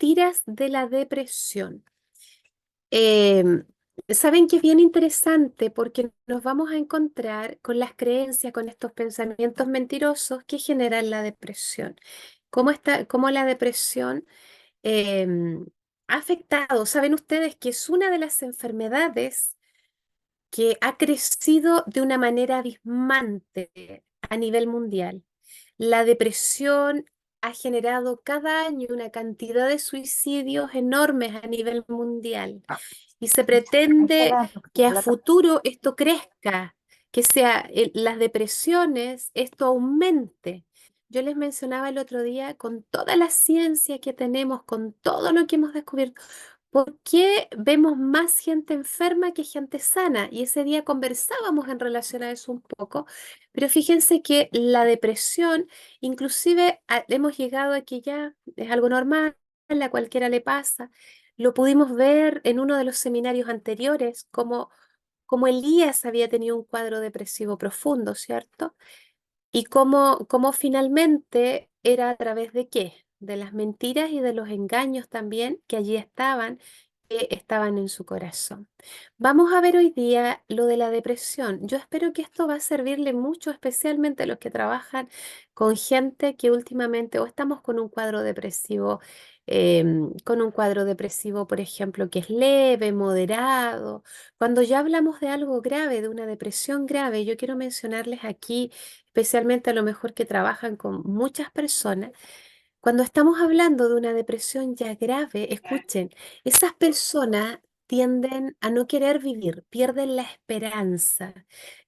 mentiras de la depresión. Em, Saben que es bien interesante porque nos vamos a encontrar con las creencias, con estos pensamientos mentirosos que generan la depresión. Cómo la depresión em, ha afectado. Saben ustedes que es una de las enfermedades que ha crecido de una manera abismante a nivel mundial. La depresión ha generado cada año una cantidad de suicidios enormes a nivel mundial y se pretende que a futuro esto crezca, que las depresiones, esto aumente. Yo les mencionaba el otro día, con toda la ciencia que tenemos, con todo lo que hemos descubierto, ¿por qué vemos más gente enferma que gente sana? Y ese día conversábamos en relación a eso un poco, pero fíjense que la depresión, inclusive hemos llegado a que ya es algo normal, a cualquiera le pasa. Lo pudimos ver en uno de los seminarios anteriores, como Elías había tenido un cuadro depresivo profundo, ¿cierto? Y cómo finalmente era a través de qué, de las mentiras y de los engaños también que allí estaban, que estaban en su corazón. Vamos a ver hoy día lo de la depresión. Yo espero que esto va a servirle mucho, especialmente a los que trabajan con gente que últimamente o estamos con un cuadro depresivo, por ejemplo, que es leve, moderado. Cuando ya hablamos de algo grave, de una depresión grave, yo quiero mencionarles aquí especialmente a lo mejor que trabajan con muchas personas, cuando estamos hablando de una depresión ya grave, escuchen, esas personas tienden a no querer vivir, pierden la esperanza,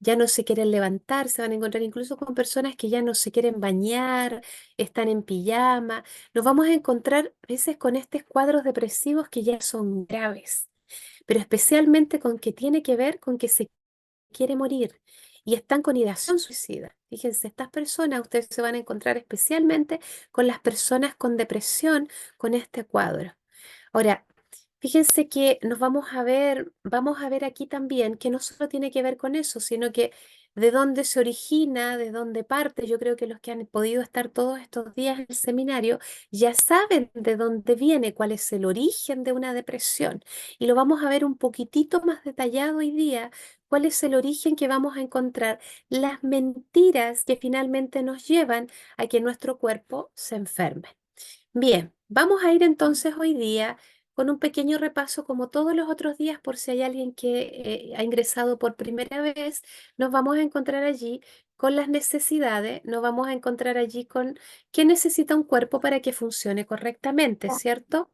ya no se quieren levantar, se van a encontrar incluso con personas que ya no se quieren bañar, están en pijama. Nos vamos a encontrar a veces con estos cuadros depresivos que ya son graves, pero especialmente con que tiene que ver con que se quiere morir y están con ideación suicida. Fíjense, estas personas ustedes se van a encontrar especialmente con las personas con depresión con este cuadro. Ahora, fíjense que vamos a ver aquí también que no solo tiene que ver con eso, sino que de dónde se origina, de dónde parte. Yo creo que los que han podido estar todos estos días en el seminario ya saben de dónde viene, cuál es el origen de una depresión. Y lo vamos a ver un poquitito más detallado hoy día, cuál es el origen que vamos a encontrar, las mentiras que finalmente nos llevan a que nuestro cuerpo se enferme. Bien, vamos a ir entonces hoy día con un pequeño repaso como todos los otros días por si hay alguien que ha ingresado por primera vez, nos vamos a encontrar allí con las necesidades, nos vamos a encontrar allí con qué necesita un cuerpo para que funcione correctamente, ¿cierto?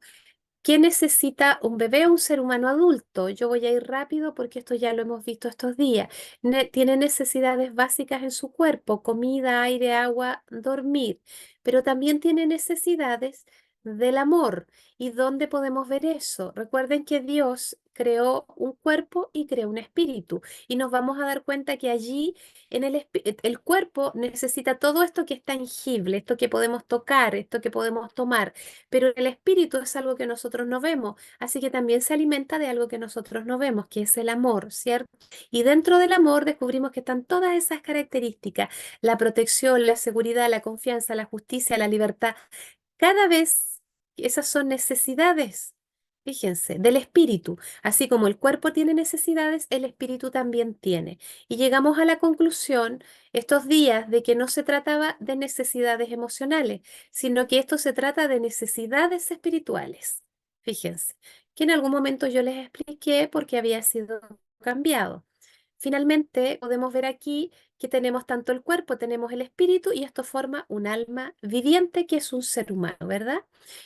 ¿Qué necesita un bebé o un ser humano adulto? Yo voy a ir rápido porque esto ya lo hemos visto estos días. Tiene necesidades básicas en su cuerpo, comida, aire, agua, dormir, pero también tiene necesidades del amor. ¿Y dónde podemos ver eso? Recuerden que Dios creó un cuerpo y creó un espíritu y nos vamos a dar cuenta que allí el cuerpo necesita todo esto que es tangible, esto que podemos tocar, esto que podemos tomar, pero el espíritu es algo que nosotros no vemos, así que también se alimenta de algo que nosotros no vemos, que es el amor, ¿cierto? Y dentro del amor descubrimos que están todas esas características, la protección, la seguridad, la confianza, la justicia, la libertad. Cada vez esas son necesidades, fíjense, del espíritu. Así como el cuerpo tiene necesidades, el espíritu también tiene. Y llegamos a la conclusión estos días de que no se trataba de necesidades emocionales, sino que esto se trata de necesidades espirituales. Fíjense, que en algún momento yo les expliqué por qué había sido cambiado. Finalmente, podemos ver aquí que tenemos tanto el cuerpo, tenemos el espíritu y esto forma un alma viviente que es un ser humano, ¿verdad?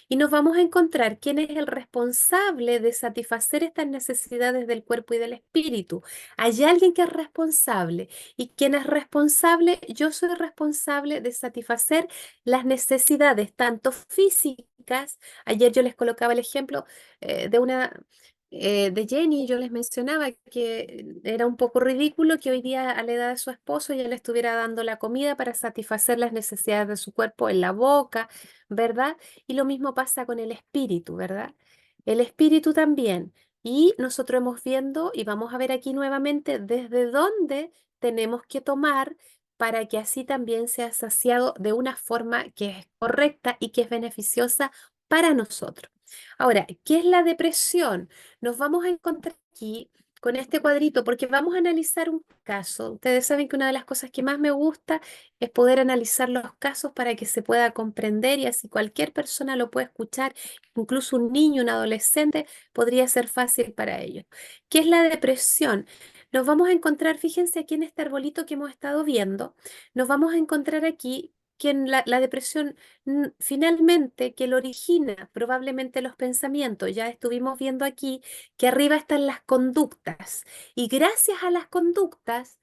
Y nos vamos a encontrar quién es el responsable de satisfacer estas necesidades del cuerpo y del espíritu. Hay alguien que es responsable. ¿Y quién es responsable? Yo soy responsable de satisfacer las necesidades, tanto físicas. Ayer yo les colocaba el ejemplo de Jenny, yo les mencionaba que era un poco ridículo que hoy día a la edad de su esposo ella le estuviera dando la comida para satisfacer las necesidades de su cuerpo en la boca, ¿verdad? Y lo mismo pasa con el espíritu, ¿verdad? El espíritu también. Y nosotros hemos viendo y vamos a ver aquí nuevamente desde dónde tenemos que tomar para que así también sea saciado de una forma que es correcta y que es beneficiosa para nosotros. Ahora, ¿qué es la depresión? Nos vamos a encontrar aquí con este cuadrito porque vamos a analizar un caso. Ustedes saben que una de las cosas que más me gusta es poder analizar los casos para que se pueda comprender y así cualquier persona lo puede escuchar, incluso un niño, un adolescente, podría ser fácil para ellos. ¿Qué es la depresión? Nos vamos a encontrar, fíjense aquí en este arbolito que hemos estado viendo, nos vamos a encontrar aquí que en la depresión finalmente, que lo origina probablemente los pensamientos. Ya estuvimos viendo aquí que arriba están las conductas y gracias a las conductas,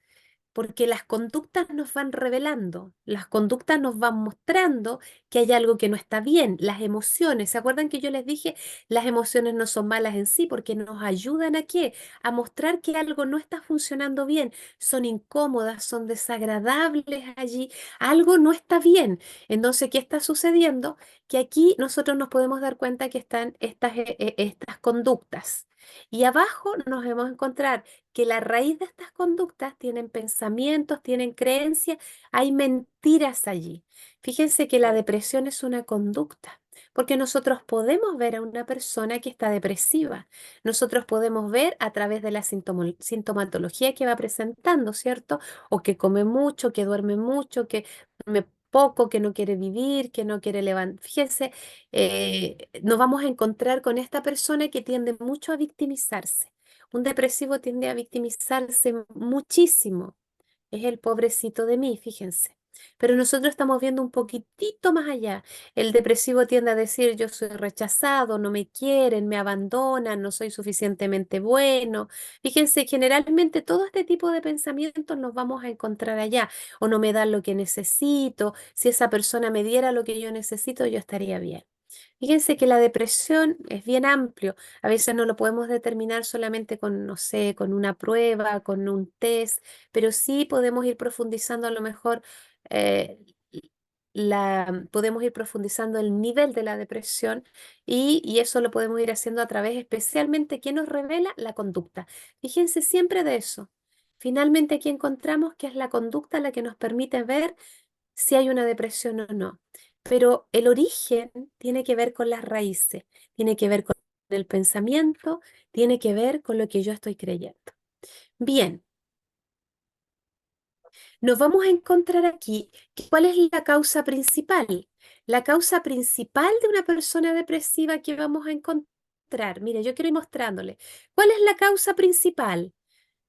porque las conductas nos van revelando, las conductas nos van mostrando que hay algo que no está bien, las emociones. ¿Se acuerdan que yo les dije, las emociones no son malas en sí porque nos ayudan a qué? A mostrar que algo no está funcionando bien, son incómodas, son desagradables allí, algo no está bien. Entonces, ¿qué está sucediendo? Que aquí nosotros nos podemos dar cuenta que están estas conductas. Y abajo nos vamos a encontrar que la raíz de estas conductas tienen pensamientos, tienen creencias, hay mentiras allí. Fíjense que la depresión es una conducta, porque nosotros podemos ver a una persona que está depresiva, nosotros podemos ver a través de la sintomatología que va presentando, ¿cierto? O que come mucho, que duerme mucho, que duerme poco, que no quiere vivir, que no quiere levantar. Fíjense, nos vamos a encontrar con esta persona que tiende mucho a victimizarse. Un depresivo tiende a victimizarse muchísimo. Es el pobrecito de mí, fíjense. Pero nosotros estamos viendo un poquitito más allá. El depresivo tiende a decir, yo soy rechazado, no me quieren, me abandonan, no soy suficientemente bueno. Fíjense, generalmente todo este tipo de pensamientos los vamos a encontrar allá. O no me dan lo que necesito. Si esa persona me diera lo que yo necesito, yo estaría bien. Fíjense que la depresión es bien amplio. A veces no lo podemos determinar solamente con, no sé, con una prueba, con un test, pero sí podemos ir profundizando a lo mejor, eh, podemos ir profundizando el nivel de la depresión y eso lo podemos ir haciendo a través especialmente que nos revela la conducta. Fíjense siempre de eso. Finalmente aquí encontramos que es la conducta la que nos permite ver si hay una depresión o no. Pero el origen tiene que ver con las raíces, tiene que ver con el pensamiento, tiene que ver con lo que yo estoy creyendo. Bien, nos vamos a encontrar aquí cuál es la causa principal. La causa principal de una persona depresiva que vamos a encontrar. Mire, yo quiero ir mostrándole. ¿Cuál es la causa principal?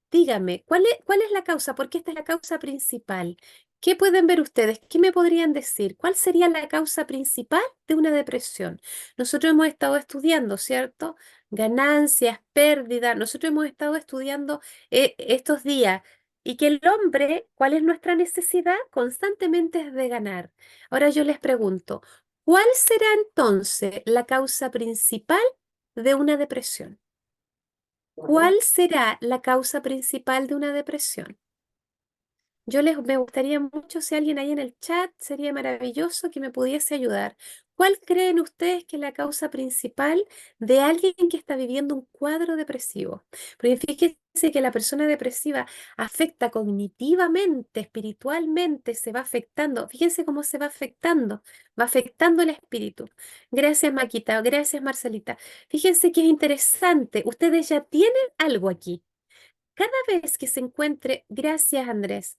Dígame, ¿cuál es la causa? Porque esta es la causa principal. ¿Qué pueden ver ustedes? ¿Qué me podrían decir? ¿Cuál sería la causa principal de una depresión? Nosotros hemos estado estudiando, ¿cierto? Ganancias, pérdidas. Nosotros hemos estado estudiando estos días y que el hombre, ¿cuál es nuestra necesidad? Constantemente es de ganar. Ahora yo les pregunto, ¿cuál será entonces la causa principal de una depresión? ¿Cuál será la causa principal de una depresión? Me gustaría mucho si alguien ahí en el chat, sería maravilloso que me pudiese ayudar. ¿Cuál creen ustedes que es la causa principal de alguien que está viviendo un cuadro depresivo? Porque fíjense que la persona depresiva afecta cognitivamente, espiritualmente, se va afectando. Fíjense cómo se va afectando el espíritu. Gracias, Maquita. Gracias, Marcelita. Fíjense que es interesante. Ustedes ya tienen algo aquí. Cada vez que se encuentre, gracias Andrés,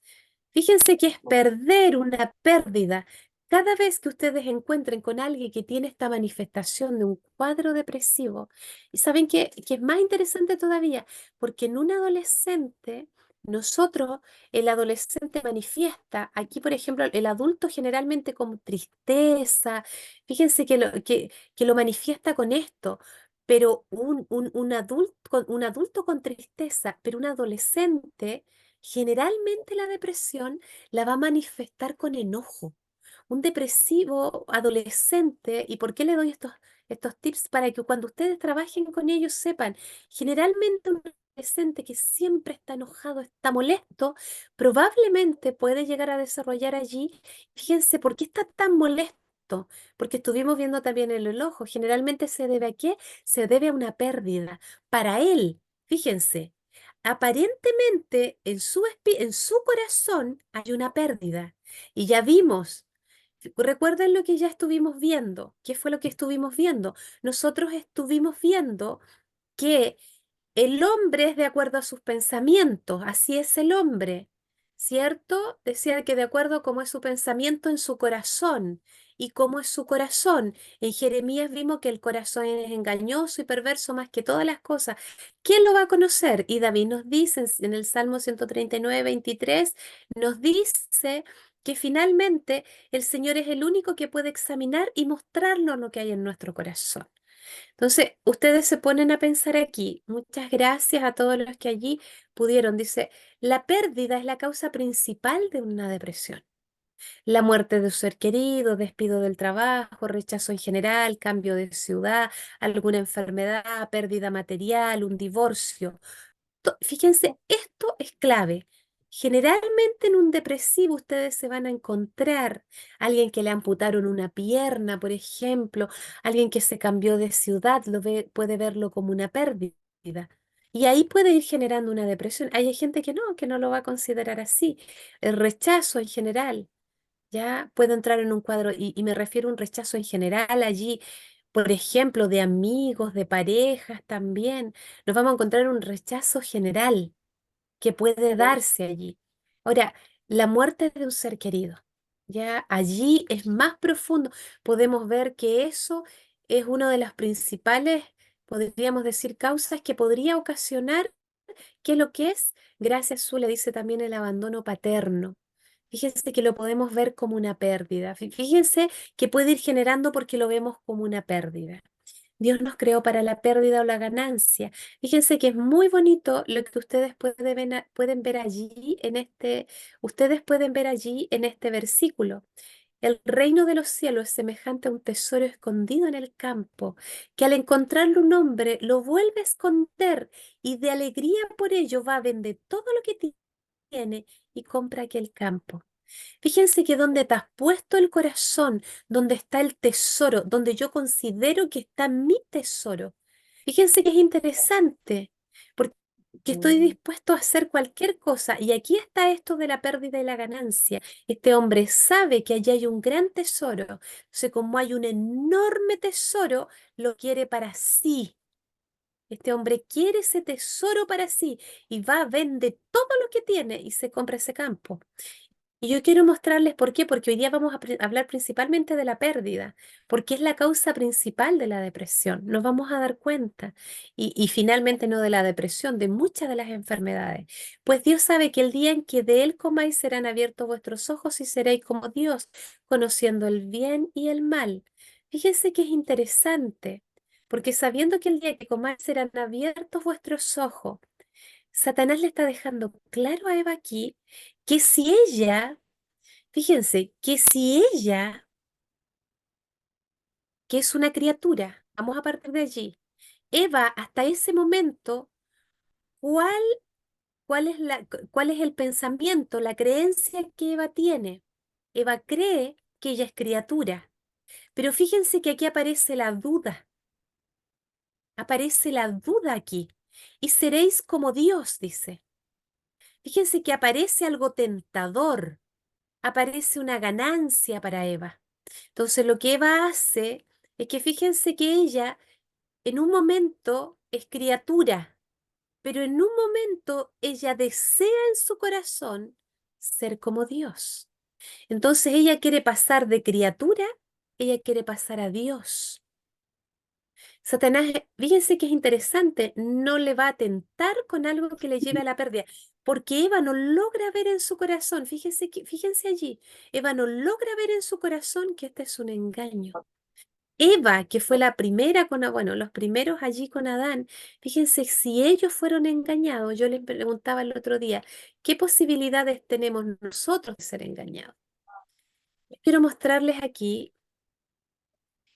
fíjense que es perder una pérdida. Cada vez que ustedes encuentren con alguien que tiene esta manifestación de un cuadro depresivo, y saben que es más interesante todavía, porque en un adolescente, nosotros, el adolescente manifiesta, aquí por ejemplo, el adulto generalmente con tristeza, fíjense que lo manifiesta con esto, pero un adulto con tristeza, pero un adolescente, generalmente la depresión la va a manifestar con enojo. Un depresivo adolescente, ¿y por qué le doy estos tips? Para que cuando ustedes trabajen con ellos sepan, generalmente un adolescente que siempre está enojado, está molesto, probablemente puede llegar a desarrollar allí, fíjense, ¿por qué está tan molesto? Porque estuvimos viendo también en el ojo, generalmente se debe a qué? Se debe a una pérdida. Para él, fíjense, aparentemente en su corazón hay una pérdida. Y ya vimos. Recuerden lo que ya estuvimos viendo. ¿Qué fue lo que estuvimos viendo? Nosotros estuvimos viendo que el hombre es de acuerdo a sus pensamientos, así es el hombre, ¿cierto? Decía que de acuerdo a cómo es su pensamiento en su corazón y cómo es su corazón. En Jeremías vimos que el corazón es engañoso y perverso más que todas las cosas. ¿Quién lo va a conocer? Y David nos dice en el Salmo 139, 23, nos dice que finalmente el Señor es el único que puede examinar y mostrarnos lo que hay en nuestro corazón. Entonces, ustedes se ponen a pensar aquí. Muchas gracias a todos los que allí pudieron. Dice, la pérdida es la causa principal de una depresión. La muerte de un ser querido, despido del trabajo, rechazo en general, cambio de ciudad, alguna enfermedad, pérdida material, un divorcio. Fíjense, esto es clave. Generalmente en un depresivo ustedes se van a encontrar alguien que le amputaron una pierna, por ejemplo, alguien que se cambió de ciudad, puede verlo como una pérdida. Y ahí puede ir generando una depresión. Hay gente que no lo va a considerar así. El rechazo en general, ya puede entrar en un cuadro, y me refiero a un rechazo en general allí, por ejemplo, de amigos, de parejas también. Nos vamos a encontrar un rechazo general que puede darse allí. Ahora, la muerte de un ser querido, ya allí es más profundo. Podemos ver que eso es una de las principales, podríamos decir, causas que podría ocasionar, que lo que es, gracias Su le dice también el abandono paterno. Fíjense que lo podemos ver como una pérdida. Fíjense que puede ir generando porque lo vemos como una pérdida. Dios nos creó para la pérdida o la ganancia. Fíjense que es muy bonito lo que ustedes pueden ver allí ustedes pueden ver allí en este versículo. El reino de los cielos es semejante a un tesoro escondido en el campo, que al encontrarlo un hombre lo vuelve a esconder y de alegría por ello va a vender todo lo que tiene y compra aquel campo. Fíjense que donde te has puesto el corazón, donde está el tesoro, donde yo considero que está mi tesoro. Fíjense que es interesante, porque estoy dispuesto a hacer cualquier cosa. Y aquí está esto de la pérdida y la ganancia. Este hombre sabe que allí hay un gran tesoro. Entonces, como hay un enorme tesoro, lo quiere para sí. Este hombre quiere ese tesoro para sí y va, vende todo lo que tiene y se compra ese campo. Y yo quiero mostrarles por qué, porque hoy día vamos a hablar principalmente de la pérdida, porque es la causa principal de la depresión. Nos vamos a dar cuenta. Y finalmente no de la depresión, de muchas de las enfermedades. Pues Dios sabe que el día en que de Él comáis serán abiertos vuestros ojos y seréis como Dios, conociendo el bien y el mal. Fíjense que es interesante, porque sabiendo que el día que comáis serán abiertos vuestros ojos, Satanás le está dejando claro a Eva aquí que si ella, fíjense, que si ella, que es una criatura, vamos a partir de allí, Eva hasta ese momento, ¿cuál, cuál es el pensamiento, la creencia que Eva tiene? Eva cree que ella es criatura, pero fíjense que aquí aparece la duda aquí, y seréis como Dios, dice. Fíjense que aparece algo tentador, aparece una ganancia para Eva. Entonces lo que Eva hace es que fíjense que ella en un momento es criatura, pero en un momento ella desea en su corazón ser como Dios. Entonces ella quiere pasar de criatura, ella quiere pasar a Dios. Satanás, fíjense que es interesante, no le va a tentar con algo que le lleve a la pérdida, porque Eva no logra ver en su corazón, fíjense allí, Eva no logra ver en su corazón que este es un engaño. Eva, que fue la primera bueno, los primeros allí con Adán, fíjense, si ellos fueron engañados, yo les preguntaba el otro día, ¿qué posibilidades tenemos nosotros de ser engañados? Quiero mostrarles aquí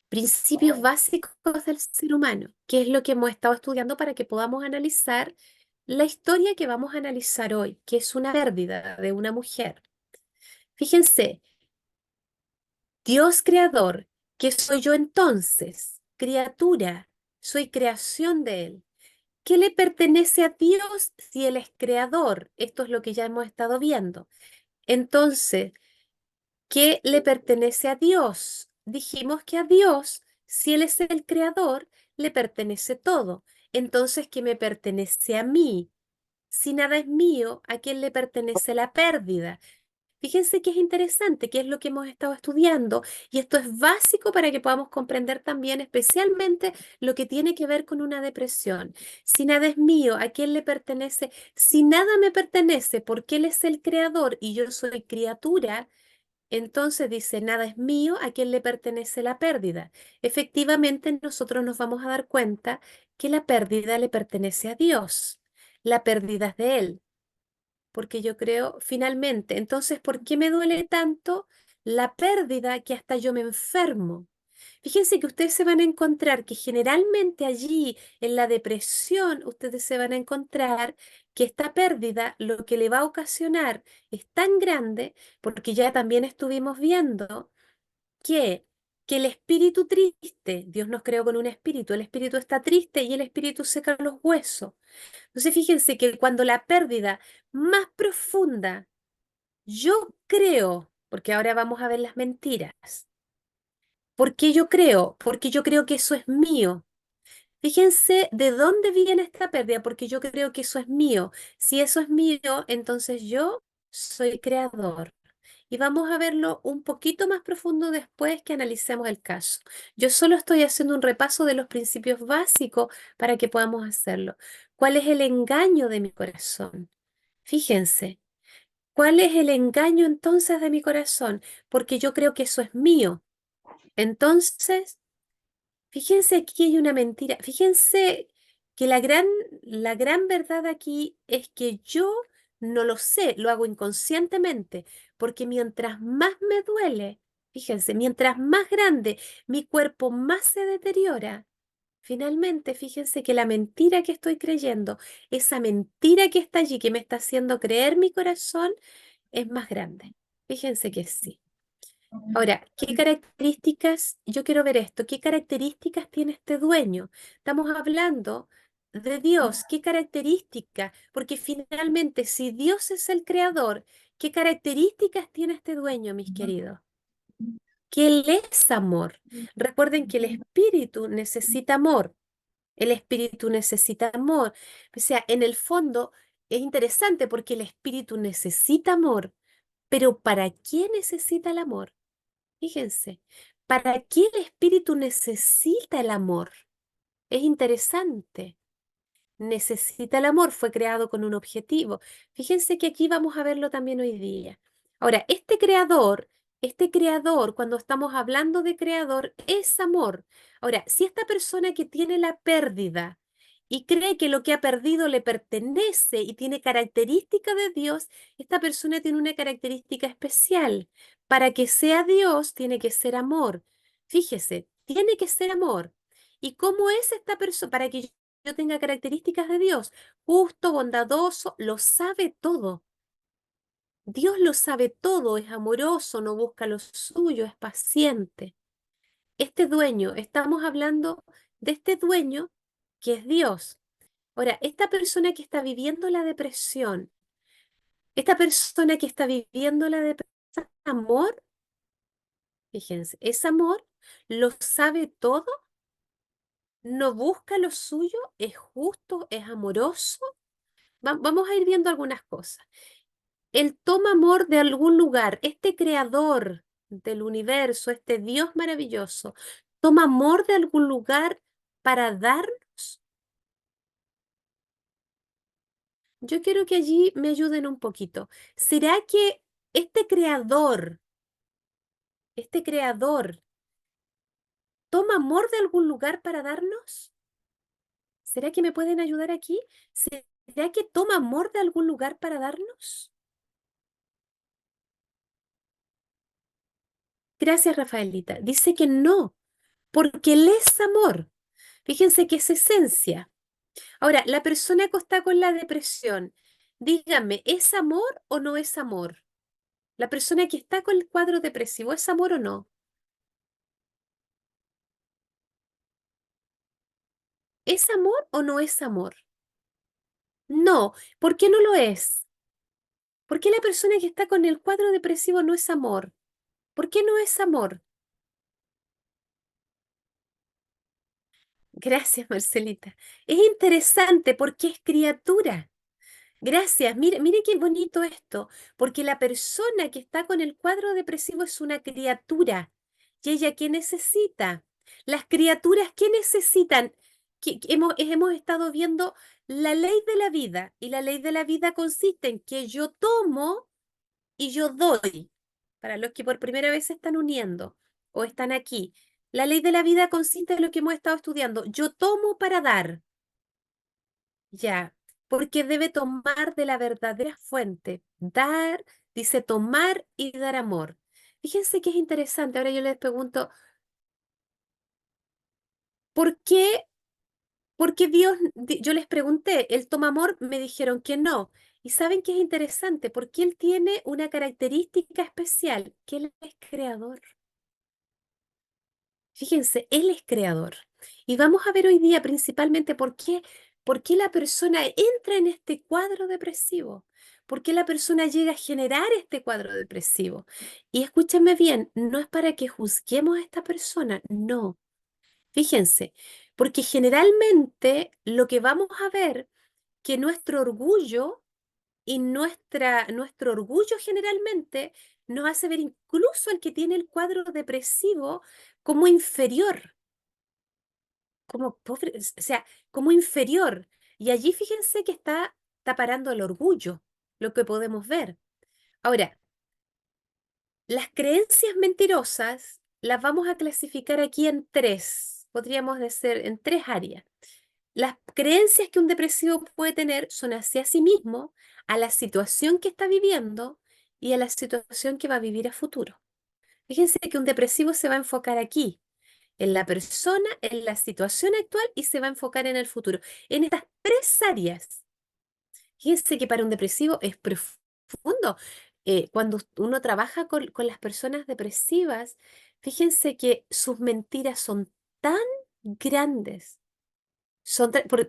principios básicos del ser humano, que es lo que hemos estado estudiando para que podamos analizar la historia que vamos a analizar hoy, que es una pérdida de una mujer. Fíjense, Dios creador, ¿qué soy yo entonces? Criatura, soy creación de Él. ¿Qué le pertenece a Dios si Él es creador? Esto es lo que ya hemos estado viendo. Entonces, ¿Qué le pertenece a Dios? Dijimos que a Dios, si Él es el creador, le pertenece todo. Entonces, ¿qué me pertenece a mí? Si nada es mío, ¿a quién le pertenece la pérdida? Fíjense que es interesante, que es lo que hemos estado estudiando, y esto es básico para que podamos comprender también especialmente lo que tiene que ver con una depresión. Si nada es mío, ¿a quién le pertenece? Si nada me pertenece, porque Él es el creador y yo soy criatura, entonces dice, nada es mío, ¿a quién le pertenece la pérdida? Efectivamente, nosotros nos vamos a dar cuenta que la pérdida le pertenece a Dios, la pérdida es de Él, porque yo creo, finalmente, entonces, ¿por qué me duele tanto la pérdida que hasta yo me enfermo? Fíjense que ustedes se van a encontrar que generalmente allí en la depresión, ustedes se van a encontrar que esta pérdida lo que le va a ocasionar es tan grande, porque ya también estuvimos viendo que, que el espíritu triste, Dios nos creó con un espíritu, el espíritu está triste y el espíritu seca los huesos. Entonces fíjense que cuando la pérdida más profunda, yo creo, porque ahora vamos a ver las mentiras. ¿Por qué yo creo? Porque yo creo que eso es mío. Fíjense de dónde viene esta pérdida, porque yo creo que eso es mío. Si eso es mío, entonces yo soy creador. Y vamos a verlo un poquito más profundo después que analicemos el caso. Yo solo estoy haciendo un repaso de los principios básicos para que podamos hacerlo. ¿Cuál es el engaño de mi corazón? Fíjense, ¿cuál es el engaño entonces de mi corazón? Porque yo creo que eso es mío. Entonces, fíjense, aquí hay una mentira. Fíjense que la gran verdad aquí es que yo no lo sé, lo hago inconscientemente, porque mientras más me duele, fíjense, mientras más grande mi cuerpo más se deteriora, finalmente, fíjense que la mentira que estoy creyendo, esa mentira que está allí, que me está haciendo creer mi corazón, es más grande. Fíjense que sí. Ahora, ¿qué características? Yo quiero ver esto. ¿Qué características tiene este dueño? Estamos hablando de Dios. ¿Qué características? Porque finalmente, si Dios es el creador, ¿qué características tiene este dueño, mis queridos? Que Él es amor. Recuerden que el espíritu necesita amor. El espíritu necesita amor. O sea, en el fondo es interesante porque el espíritu necesita amor. Pero ¿para qué necesita el amor? Fíjense, ¿para qué el espíritu necesita el amor? Es interesante. Necesita el amor, fue creado con un objetivo. Fíjense que aquí vamos a verlo también hoy día. Ahora, este creador, cuando estamos hablando de creador, es amor. Ahora, si esta persona que tiene la pérdida y cree que lo que ha perdido le pertenece y tiene característica de Dios, esta persona tiene una característica especial. Para que sea Dios, tiene que ser amor. Fíjese, tiene que ser amor. ¿Y cómo es esta persona? Para que yo tenga características de Dios, justo, bondadoso, lo sabe todo. Dios lo sabe todo, es amoroso, no busca lo suyo, es paciente. Este dueño, estamos hablando de este dueño que es Dios. Ahora, esta persona que está viviendo la depresión, esta persona que está viviendo la depresión, amor, fíjense, es amor, lo sabe todo, no busca lo suyo, es justo, es amoroso. Vamos a ir viendo algunas cosas. Él toma amor de algún lugar, este creador del universo, este Dios maravilloso, toma amor de algún lugar para darnos. Yo quiero que allí me ayuden un poquito. ¿Será que este creador, toma amor de algún lugar para darnos? ¿Será que me pueden ayudar aquí? ¿Será que toma amor de algún lugar para darnos? Gracias, Rafaelita. Dice que no, porque Él es amor. Fíjense que es esencia. Ahora, la persona que está con la depresión, díganme, ¿es amor o no es amor? La persona que está con el cuadro depresivo, ¿es amor o no? ¿Es amor o no es amor? No, ¿por qué no lo es? ¿Por qué la persona que está con el cuadro depresivo no es amor? ¿Por qué no es amor? Gracias, Marcelita. Es interesante porque es criatura. Gracias. Mire, mire qué bonito esto, porque la persona que está con el cuadro depresivo es una criatura. ¿Y ella qué necesita? Las criaturas, ¿qué necesitan? Hemos estado viendo la ley de la vida, y la ley de la vida consiste en que yo tomo y yo doy. Para los que por primera vez se están uniendo o están aquí, la ley de la vida consiste en lo que hemos estado estudiando. Yo tomo para dar. Ya, porque debe tomar de la verdadera fuente. Dar, dice tomar y dar amor. Fíjense que es interesante. Ahora yo les pregunto, ¿por qué? Porque Dios, yo les pregunté, ¿Él toma amor? Me dijeron que no. Y saben que es interesante, porque Él tiene una característica especial, que Él es creador. Fíjense, Él es creador. Y vamos a ver hoy día principalmente por qué la persona entra en este cuadro depresivo, por qué la persona llega a generar este cuadro depresivo. Y escúchenme bien, no es para que juzguemos a esta persona, no. Fíjense, porque generalmente lo que vamos a ver que nuestro orgullo y nuestro orgullo generalmente nos hace ver incluso al que tiene el cuadro depresivo como inferior, como pobre, o sea, como inferior. Y allí fíjense que está parando el orgullo, lo que podemos ver. Ahora, las creencias mentirosas las vamos a clasificar aquí en tres, podríamos decir en tres áreas. Las creencias que un depresivo puede tener son hacia sí mismo, a la situación que está viviendo y a la situación que va a vivir a futuro. Fíjense que un depresivo se va a enfocar aquí, en la persona, en la situación actual y se va a enfocar en el futuro. En estas tres áreas. Fíjense que para un depresivo es profundo. Cuando uno trabaja con las personas depresivas, fíjense que sus mentiras son tan grandes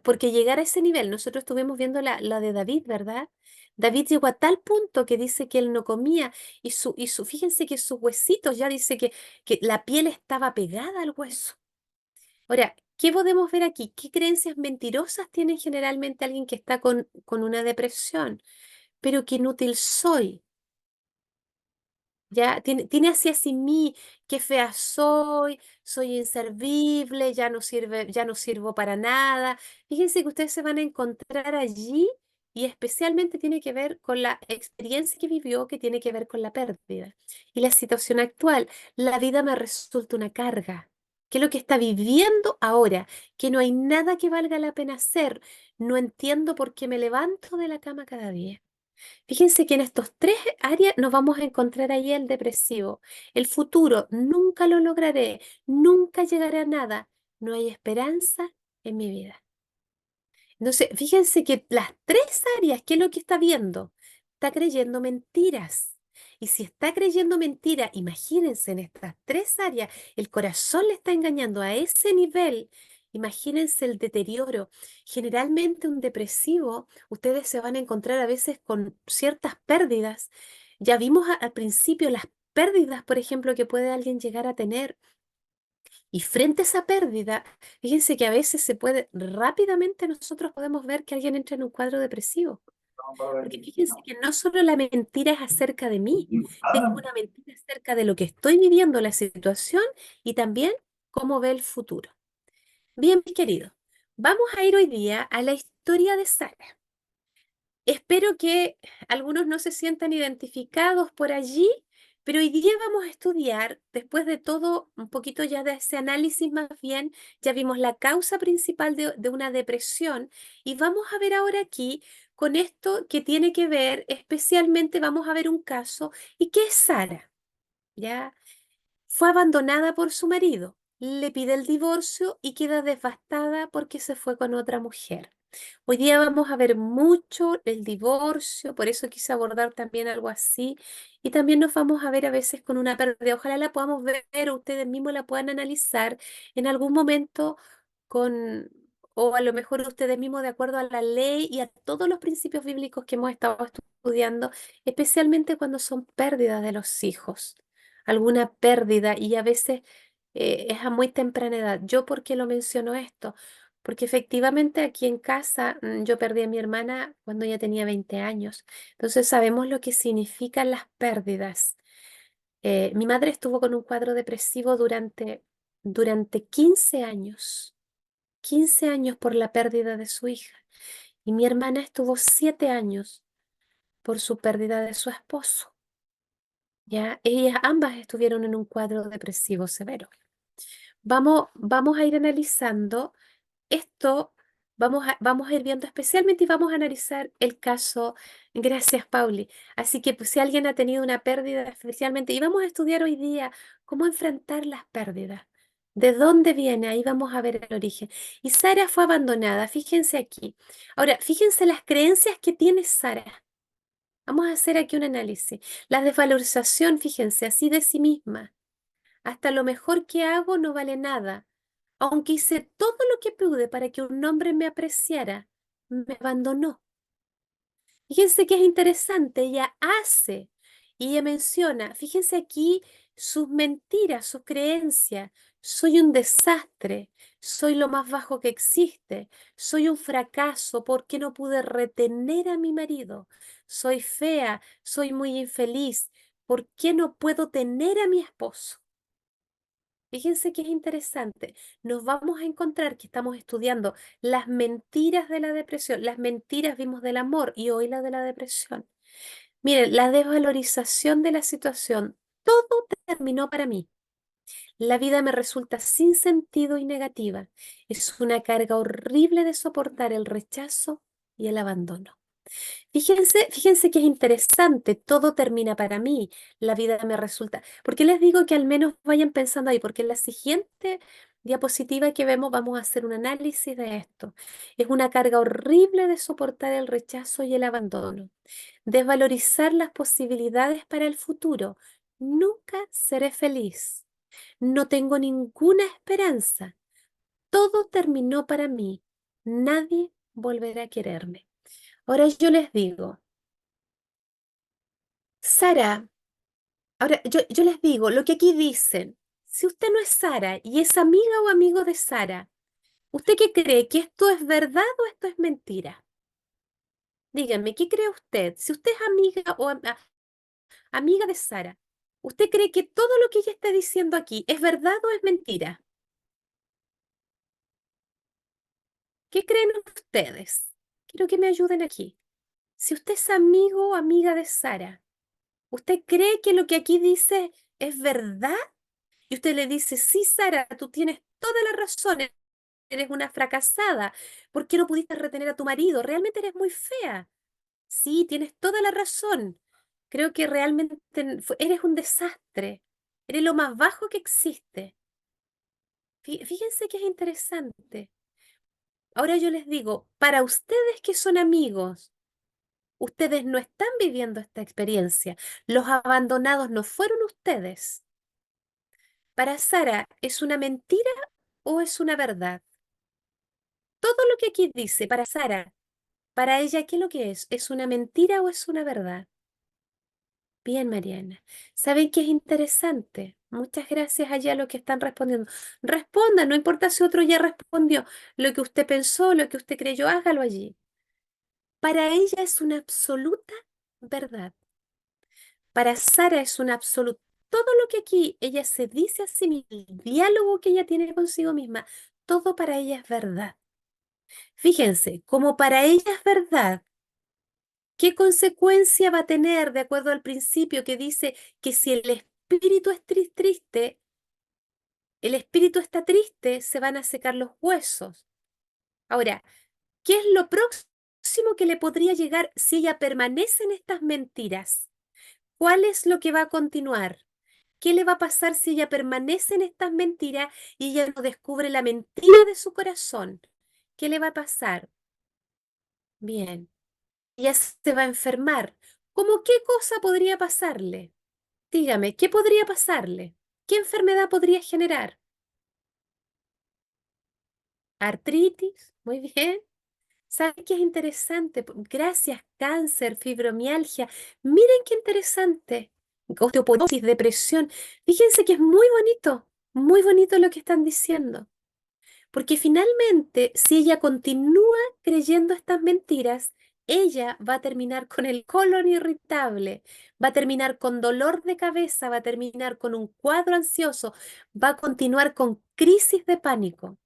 porque llegar a ese nivel, nosotros estuvimos viendo la de David, ¿verdad? David llegó a tal punto que dice que él no comía fíjense que sus huesitos ya dice que la piel estaba pegada al hueso. Ahora, ¿qué podemos ver aquí? ¿Qué creencias mentirosas tiene generalmente alguien que está con una depresión? Pero qué inútil soy. Ya tiene hacia sí mí, qué fea soy, soy inservible, ya no sirvo para nada. Fíjense que ustedes se van a encontrar allí y especialmente tiene que ver con la experiencia que vivió, que tiene que ver con la pérdida. Y la situación actual, la vida me resulta una carga. ¿Qué es lo que está viviendo ahora? Que no hay nada que valga la pena hacer. No entiendo por qué me levanto de la cama cada día. Fíjense que en estos tres áreas nos vamos a encontrar ahí el depresivo. El futuro, nunca lo lograré, nunca llegaré a nada. No hay esperanza en mi vida. Entonces, fíjense que las tres áreas, ¿qué es lo que está viendo? Está creyendo mentiras. Y si está creyendo mentira, imagínense en estas tres áreas, el corazón le está engañando a ese nivel. Imagínense el deterioro. Generalmente un depresivo, ustedes se van a encontrar a veces con ciertas pérdidas. Ya vimos al principio las pérdidas, por ejemplo, que puede alguien llegar a tener. Y frente a esa pérdida, fíjense que a veces rápidamente nosotros podemos ver que alguien entra en un cuadro depresivo. Porque fíjense que no solo la mentira es acerca de mí, tengo una mentira acerca de lo que estoy viviendo, la situación y también cómo ve el futuro. Bien, mis queridos, vamos a ir hoy día a la historia de Sara. Espero que algunos no se sientan identificados por allí, pero hoy día vamos a estudiar, después de todo, un poquito ya de ese análisis más bien, ya vimos la causa principal de una depresión y vamos a ver ahora aquí con esto que tiene que ver, especialmente vamos a ver un caso, ¿y qué es Sara? ¿Ya? Fue abandonada por su marido, le pide el divorcio y queda devastada porque se fue con otra mujer. Hoy día vamos a ver mucho el divorcio, por eso quise abordar también algo así. Y también nos vamos a ver a veces con una pérdida. Ojalá la podamos ver o ustedes mismos la puedan analizar en algún momento con, o a lo mejor ustedes mismos de acuerdo a la ley y a todos los principios bíblicos que hemos estado estudiando, especialmente cuando son pérdidas de los hijos. alguna pérdida y a veces es a muy temprana edad. ¿Yo por qué lo menciono esto? Porque efectivamente aquí en casa yo perdí a mi hermana cuando ella tenía 20 años. Entonces sabemos lo que significan las pérdidas. Mi madre estuvo con un cuadro depresivo durante 15 años. 15 años por la pérdida de su hija. Y mi hermana estuvo 7 años por su pérdida de su esposo. Ya, ellas ambas estuvieron en un cuadro depresivo severo. Vamos a ir analizando esto, vamos a ir viendo especialmente y vamos a analizar el caso. Gracias, Pauli. Así que pues, si alguien ha tenido una pérdida especialmente, y vamos a estudiar hoy día cómo enfrentar las pérdidas. ¿De dónde viene? Ahí vamos a ver el origen. Y Sara fue abandonada, fíjense aquí. Ahora, fíjense las creencias que tiene Sara. Vamos a hacer aquí un análisis. La desvalorización, fíjense, así de sí misma. Hasta lo mejor que hago no vale nada. Aunque hice todo lo que pude para que un hombre me apreciara, me abandonó. Fíjense que es interesante, ella hace y ella menciona, fíjense aquí sus mentiras, sus creencias. Soy un desastre, soy lo más bajo que existe, soy un fracaso porque no pude retener a mi marido, soy fea, soy muy infeliz, ¿por qué no puedo tener a mi esposo? Fíjense que es interesante. Nos vamos a encontrar que estamos estudiando las mentiras de la depresión. Las mentiras vimos del amor y hoy la de la depresión. Miren, la desvalorización de la situación. Todo terminó para mí. La vida me resulta sin sentido y negativa. Es una carga horrible de soportar el rechazo y el abandono. Fíjense que es interesante, todo termina para mí, la vida me resulta. ¿Por qué les digo que al menos vayan pensando ahí? Porque en la siguiente diapositiva que vemos vamos a hacer un análisis de esto. Es una carga horrible de soportar el rechazo y el abandono. Desvalorizar las posibilidades para el futuro. Nunca seré feliz. No tengo ninguna esperanza. Todo terminó para mí. Nadie volverá a quererme. Ahora yo les digo, Sara, ahora yo les digo lo que aquí dicen. Si usted no es Sara y es amiga o amigo de Sara, ¿usted qué cree? ¿Que esto es verdad o esto es mentira? Díganme, ¿qué cree usted? Si usted es amiga o amiga de Sara, ¿usted cree que todo lo que ella está diciendo aquí es verdad o es mentira? ¿Qué creen ustedes? Quiero que me ayuden aquí. Si usted es amigo o amiga de Sara, ¿usted cree que lo que aquí dice es verdad? Y usted le dice, sí, Sara, tú tienes toda la razón, eres una fracasada. ¿Por qué no pudiste retener a tu marido? Realmente eres muy fea. Sí, tienes toda la razón. Creo que realmente eres un desastre. Eres lo más bajo que existe. Fíjense que es interesante. Ahora yo les digo, para ustedes que son amigos, ustedes no están viviendo esta experiencia. Los abandonados no fueron ustedes. Para Sara, ¿es una mentira o es una verdad? Todo lo que aquí dice para Sara, para ella, ¿qué es lo que es? ¿Es una mentira o es una verdad? Bien, Mariana. ¿Saben qué es interesante? Muchas gracias allá a los que están respondiendo. Responda, no importa si otro ya respondió. Lo que usted pensó, lo que usted creyó, hágalo allí. Para ella es una absoluta verdad. Para Sara es una absoluta. Todo lo que aquí ella se dice a sí misma, el diálogo que ella tiene consigo misma, todo para ella es verdad. Fíjense, como para ella es verdad, ¿qué consecuencia va a tener de acuerdo al principio que dice que si el espíritu es triste, el espíritu está triste, se van a secar los huesos? Ahora, ¿qué es lo próximo que le podría llegar si ella permanece en estas mentiras? ¿Cuál es lo que va a continuar? ¿Qué le va a pasar si ella permanece en estas mentiras y ella no descubre la mentira de su corazón? ¿Qué le va a pasar? Bien, ella se va a enfermar. ¿Cómo qué cosa podría pasarle? Dígame, ¿qué podría pasarle? ¿Qué enfermedad podría generar? ¿Artritis? Muy bien. ¿Saben qué es interesante? Gracias, cáncer, fibromialgia. Miren qué interesante. osteoporosis, depresión. Fíjense que es muy bonito lo que están diciendo. Porque finalmente, si ella continúa creyendo estas mentiras, ella va a terminar con el colon irritable, va a terminar con dolor de cabeza, va a terminar con un cuadro ansioso, va a continuar con crisis de pánico.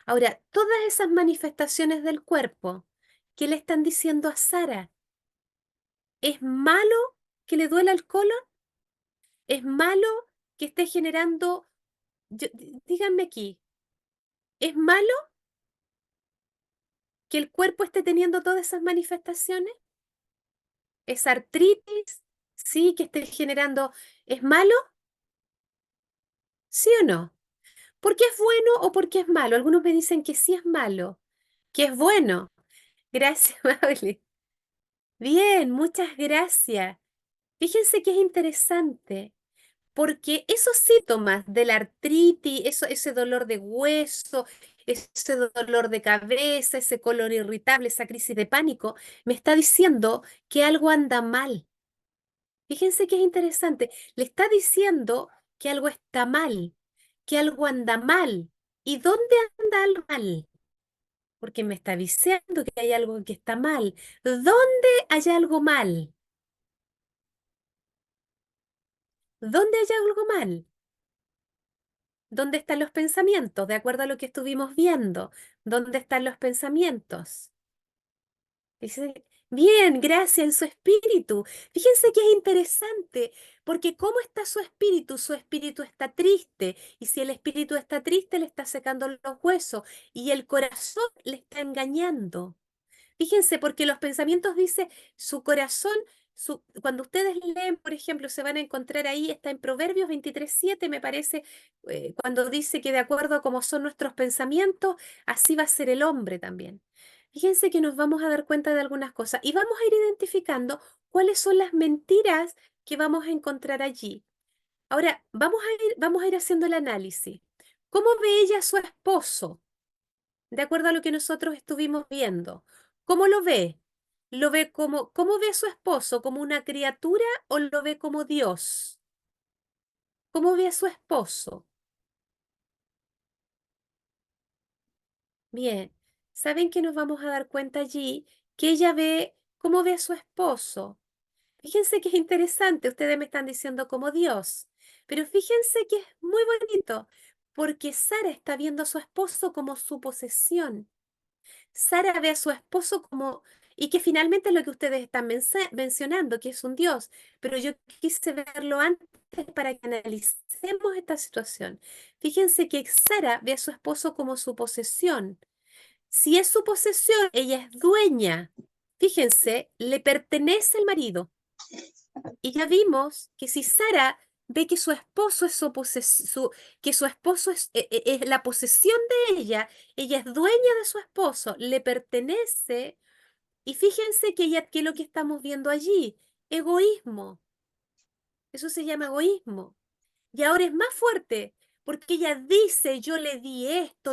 Ahora, todas esas manifestaciones del cuerpo, ¿qué le están diciendo a Sara? ¿Es malo que le duela el colon? ¿Es malo que esté generando, díganme aquí, ¿es malo que el cuerpo esté teniendo todas esas manifestaciones? ¿Es artritis? ¿Sí? ¿Que esté generando? ¿Es malo? ¿Sí o no? ¿Por qué es bueno o por qué es malo? Algunos me dicen que sí es malo, que es bueno. Gracias, Mabel. Bien, muchas gracias. Fíjense que es interesante, porque esos síntomas de la artritis, ese dolor de hueso, ese dolor de cabeza, ese colon irritable, esa crisis de pánico, me está diciendo que algo anda mal. Fíjense que es interesante. Le está diciendo que algo está mal, que algo anda mal. ¿Y dónde anda algo mal? Porque me está diciendo que hay algo que está mal. ¿Dónde hay algo mal? ¿Dónde hay algo mal? ¿Dónde están los pensamientos? De acuerdo a lo que estuvimos viendo. ¿Dónde están los pensamientos? Dice, bien, gracias en su espíritu. Fíjense que es interesante, porque ¿cómo está su espíritu? Su espíritu está triste, y si el espíritu está triste, le está secando los huesos, y el corazón le está engañando. Fíjense, porque los pensamientos dice su corazón, cuando ustedes leen, por ejemplo, se van a encontrar ahí, está en Proverbios 23:7, me parece, cuando dice que de acuerdo a cómo son nuestros pensamientos, así va a ser el hombre también. Fíjense que nos vamos a dar cuenta de algunas cosas y vamos a ir identificando cuáles son las mentiras que vamos a encontrar allí. Ahora, vamos a ir haciendo el análisis. ¿Cómo ve ella a su esposo? De acuerdo a lo que nosotros estuvimos viendo. ¿Cómo lo ve? ¿Lo ve cómo ve a su esposo? ¿Como una criatura o lo ve como Dios? ¿Cómo ve a su esposo? Bien, ¿saben que nos vamos a dar cuenta allí que ella ve cómo ve a su esposo? Fíjense que es interesante, ustedes me están diciendo como Dios, pero fíjense que es muy bonito, porque Sara está viendo a su esposo como su posesión. Sara ve a su esposo como, y que finalmente es lo que ustedes están mencionando, que es un Dios, pero yo quise verlo antes para que analicemos esta situación. Fíjense que Sara ve a su esposo como su posesión. Si es su posesión, ella es dueña. Fíjense, le pertenece al marido. Y ya vimos que si Sara ve que su esposo es que su esposo es la posesión de ella es dueña de su esposo, le pertenece, y fíjense que ella, ¿qué es lo que estamos viendo allí? Egoísmo. Eso se llama egoísmo. Y ahora es más fuerte, porque ella dice, yo le di esto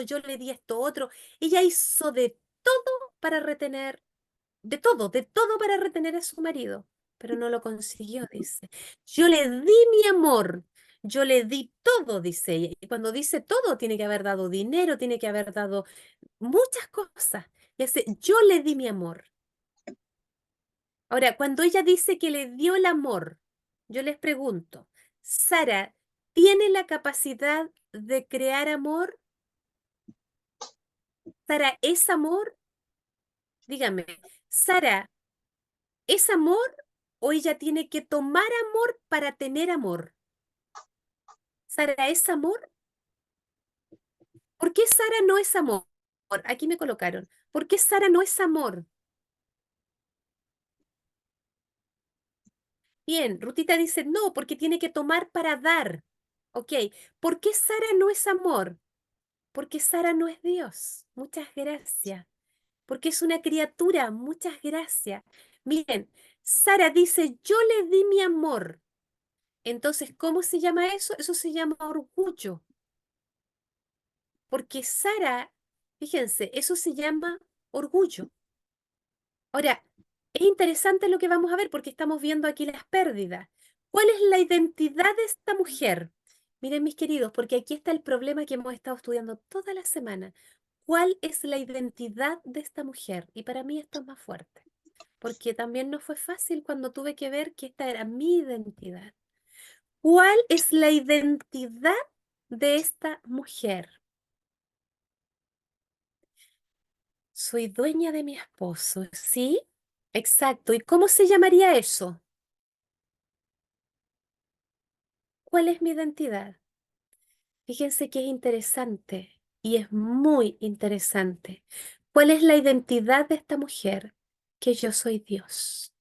otro. Ella hizo de todo para retener de todo para retener a su marido, pero no lo consiguió, dice. Yo le di mi amor, yo le di todo, dice ella. Y cuando dice todo, tiene que haber dado dinero, tiene que haber dado muchas cosas. Y dice, yo le di mi amor. Ahora, cuando ella dice que le dio el amor, yo les pregunto, ¿Sara tiene la capacidad de crear amor? ¿Sara es amor? Dígame, ¿Sara ¿es amor o ella tiene que tomar amor para tener amor? ¿Sara es amor? ¿Por qué Sara no es amor? Aquí me colocaron. ¿Por qué Sara no es amor? Bien, Rutita dice no, porque tiene que tomar para dar. Ok, ¿por qué Sara no es amor? Porque Sara no es Dios. Muchas gracias. Porque es una criatura. Muchas gracias. Miren, Sara dice, yo le di mi amor. Entonces, ¿cómo se llama eso? Eso se llama orgullo. Porque Sara, fíjense, eso se llama orgullo. Ahora, es interesante lo que vamos a ver porque estamos viendo aquí las pérdidas. ¿Cuál es la identidad de esta mujer? Miren, mis queridos, porque aquí está el problema que hemos estado estudiando toda la semana. ¿Cuál es la identidad de esta mujer? Y para mí esto es más fuerte, porque también no fue fácil cuando tuve que ver que esta era mi identidad. ¿Cuál es la identidad de esta mujer? Soy dueña de mi esposo, ¿sí? Exacto. ¿Y cómo se llamaría eso? ¿Cuál es mi identidad? Fíjense que es interesante y es muy interesante. ¿Cuál es la identidad de esta mujer? Que yo soy Dios.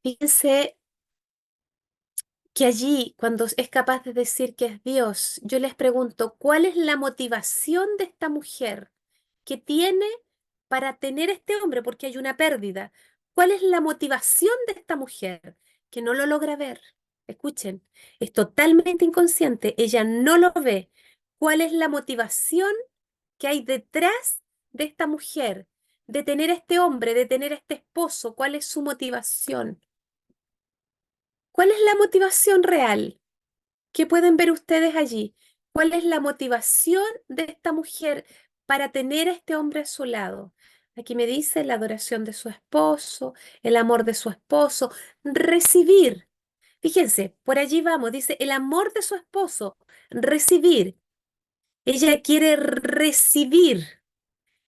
Fíjense que allí, cuando es capaz de decir que es Dios, yo les pregunto, ¿cuál es la motivación de esta mujer que tiene para tener este hombre? Porque hay una pérdida. ¿Cuál es la motivación de esta mujer que no lo logra ver? Escuchen, es totalmente inconsciente, ella no lo ve. ¿Cuál es la motivación que hay detrás de esta mujer, de tener a este hombre, de tener a este esposo? ¿Cuál es su motivación? ¿Cuál es la motivación real? ¿Qué pueden ver ustedes allí? ¿Cuál es la motivación de esta mujer para tener a este hombre a su lado? Aquí me dice la adoración de su esposo, el amor de su esposo, recibir. Fíjense, por allí vamos, dice el amor de su esposo, recibir. Ella quiere recibir.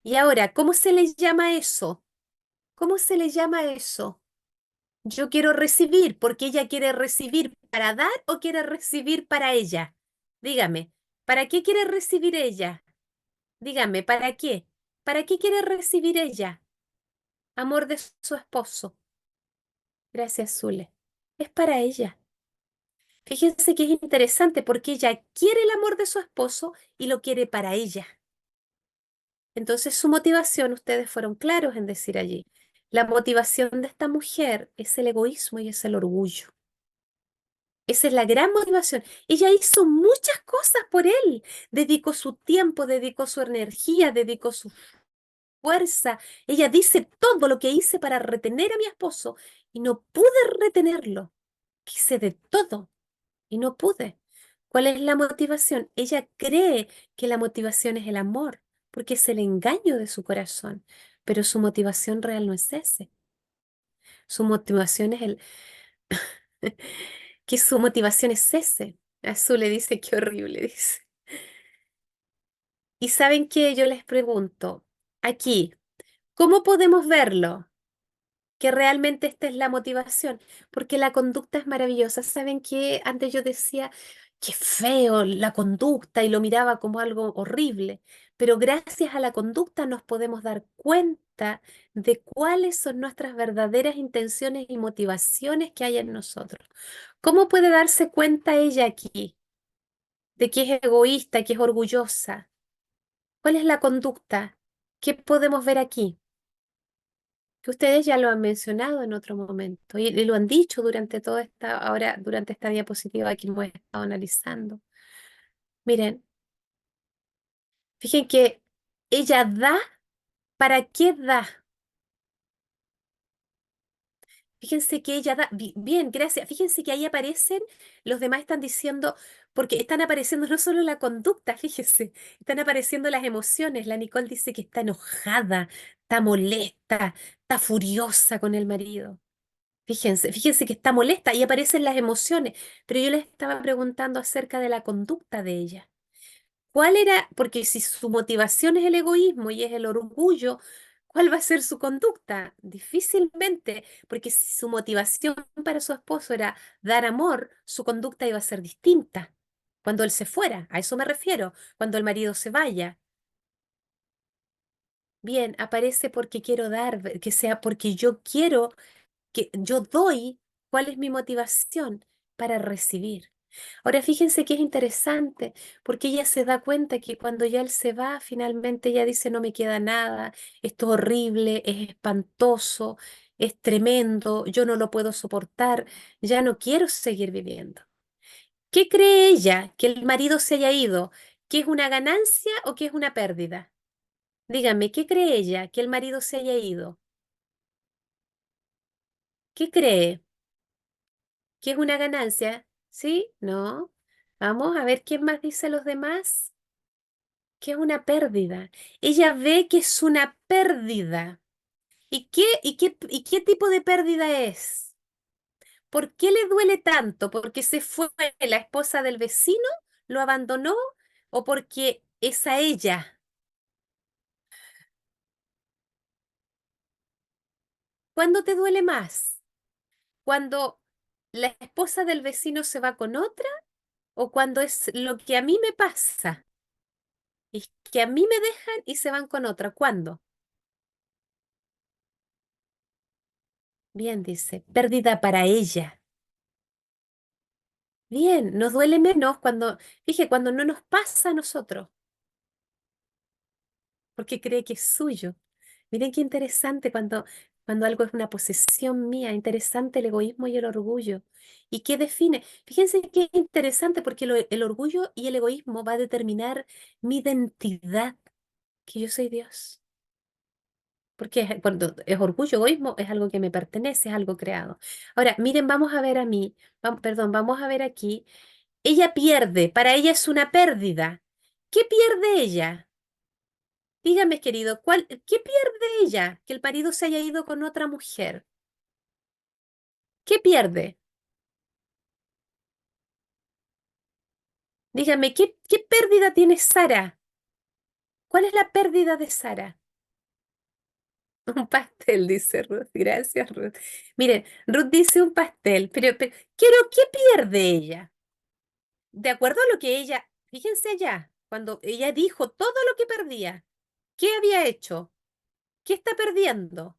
Y ahora, ¿cómo se le llama eso? ¿Cómo se le llama eso? Yo quiero recibir, porque ella quiere recibir para dar o quiere recibir para ella. Dígame, ¿para qué quiere recibir ella? Dígame, ¿para qué? ¿Para qué quiere recibir ella? Amor de su esposo. Gracias, Zule. Es para ella. Fíjense que es interesante porque ella quiere el amor de su esposo y lo quiere para ella. Entonces su motivación, ustedes fueron claros en decir allí, la motivación de esta mujer es el egoísmo y es el orgullo. Esa es la gran motivación. Ella hizo muchas cosas por él. Dedicó su tiempo, dedicó su energía, dedicó su fuerza. Ella dice todo lo que hice para retener a mi esposo y no pude retenerlo. Quise de todo y no pude. ¿Cuál es la motivación? Ella cree que la motivación es el amor, porque es el engaño de su corazón, pero su motivación real no es ese. Su motivación es el que su motivación es ese. Azul le dice, qué horrible, dice. Y saben qué, yo les pregunto, aquí, ¿cómo podemos verlo? Que realmente esta es la motivación, porque la conducta es maravillosa. ¿Saben qué? Antes yo decía, qué feo la conducta y lo miraba como algo horrible, pero gracias a la conducta nos podemos dar cuenta de cuáles son nuestras verdaderas intenciones y motivaciones que hay en nosotros. ¿Cómo puede darse cuenta ella aquí de que es egoísta, que es orgullosa? ¿Cuál es la conducta? ¿Qué podemos ver aquí? Que ustedes ya lo han mencionado en otro momento y lo han dicho durante toda esta, ahora, durante esta diapositiva que hemos estado analizando. Miren, fíjense que ella da, ¿para qué da? Fíjense que ella da, bien, gracias. Fíjense que ahí aparecen, los demás están diciendo, porque están apareciendo no solo la conducta, fíjense, están apareciendo las emociones. La Nicole dice que está enojada, está molesta, está furiosa con el marido. Fíjense que está molesta y aparecen las emociones, pero yo les estaba preguntando acerca de la conducta de ella. ¿Cuál era? Porque si su motivación es el egoísmo y es el orgullo, ¿cuál va a ser su conducta? Difícilmente, porque si su motivación para su esposo era dar amor, su conducta iba a ser distinta. Cuando él se fuera, a eso me refiero, cuando el marido se vaya. Bien, aparece porque quiero dar, que sea porque yo quiero que yo doy, cuál es mi motivación para recibir. Ahora fíjense que es interesante porque ella se da cuenta que cuando ya él se va, finalmente ella dice no me queda nada, esto es horrible, es espantoso, es tremendo, yo no lo puedo soportar, ya no quiero seguir viviendo. ¿Qué cree ella que el marido se haya ido? ¿Que es una ganancia o que es una pérdida? Dígame, ¿qué cree ella que el marido se haya ido? ¿Qué cree? ¿Qué es una ganancia? ¿Sí? ¿No? Vamos a ver quién más dice los demás. ¿Qué es una pérdida? Ella ve que es una pérdida. ¿Y qué tipo de pérdida es? ¿Por qué le duele tanto? ¿Porque se fue la esposa del vecino? ¿Lo abandonó? ¿O porque es a ella? ¿Cuándo te duele más? ¿Cuando la esposa del vecino se va con otra? ¿O cuando es lo que a mí me pasa? Y que a mí me dejan y se van con otra. ¿Cuándo? Bien, dice, pérdida para ella. Bien, nos duele menos cuando, dije, cuando no nos pasa a nosotros, porque cree que es suyo. Miren qué interesante cuando algo es una posesión mía, interesante el egoísmo y el orgullo. ¿Y qué define? Fíjense qué interesante porque el orgullo y el egoísmo va a determinar mi identidad, que yo soy Dios. Porque cuando es orgullo, egoísmo, es algo que me pertenece, es algo creado. Ahora, miren, vamos a ver a mí, perdón, vamos a ver aquí. Ella pierde, para ella es una pérdida. ¿Qué pierde ella? Dígame, querido, ¿qué pierde ella? Que el marido se haya ido con otra mujer. ¿Qué pierde? Dígame, ¿qué pérdida tiene Sara? ¿Cuál es la pérdida de Sara? Un pastel, dice Ruth. Gracias, Ruth. Miren, Ruth dice un pastel, pero ¿qué pierde ella? De acuerdo a lo que ella, fíjense allá, cuando ella dijo todo lo que perdía, ¿qué había hecho? ¿Qué está perdiendo?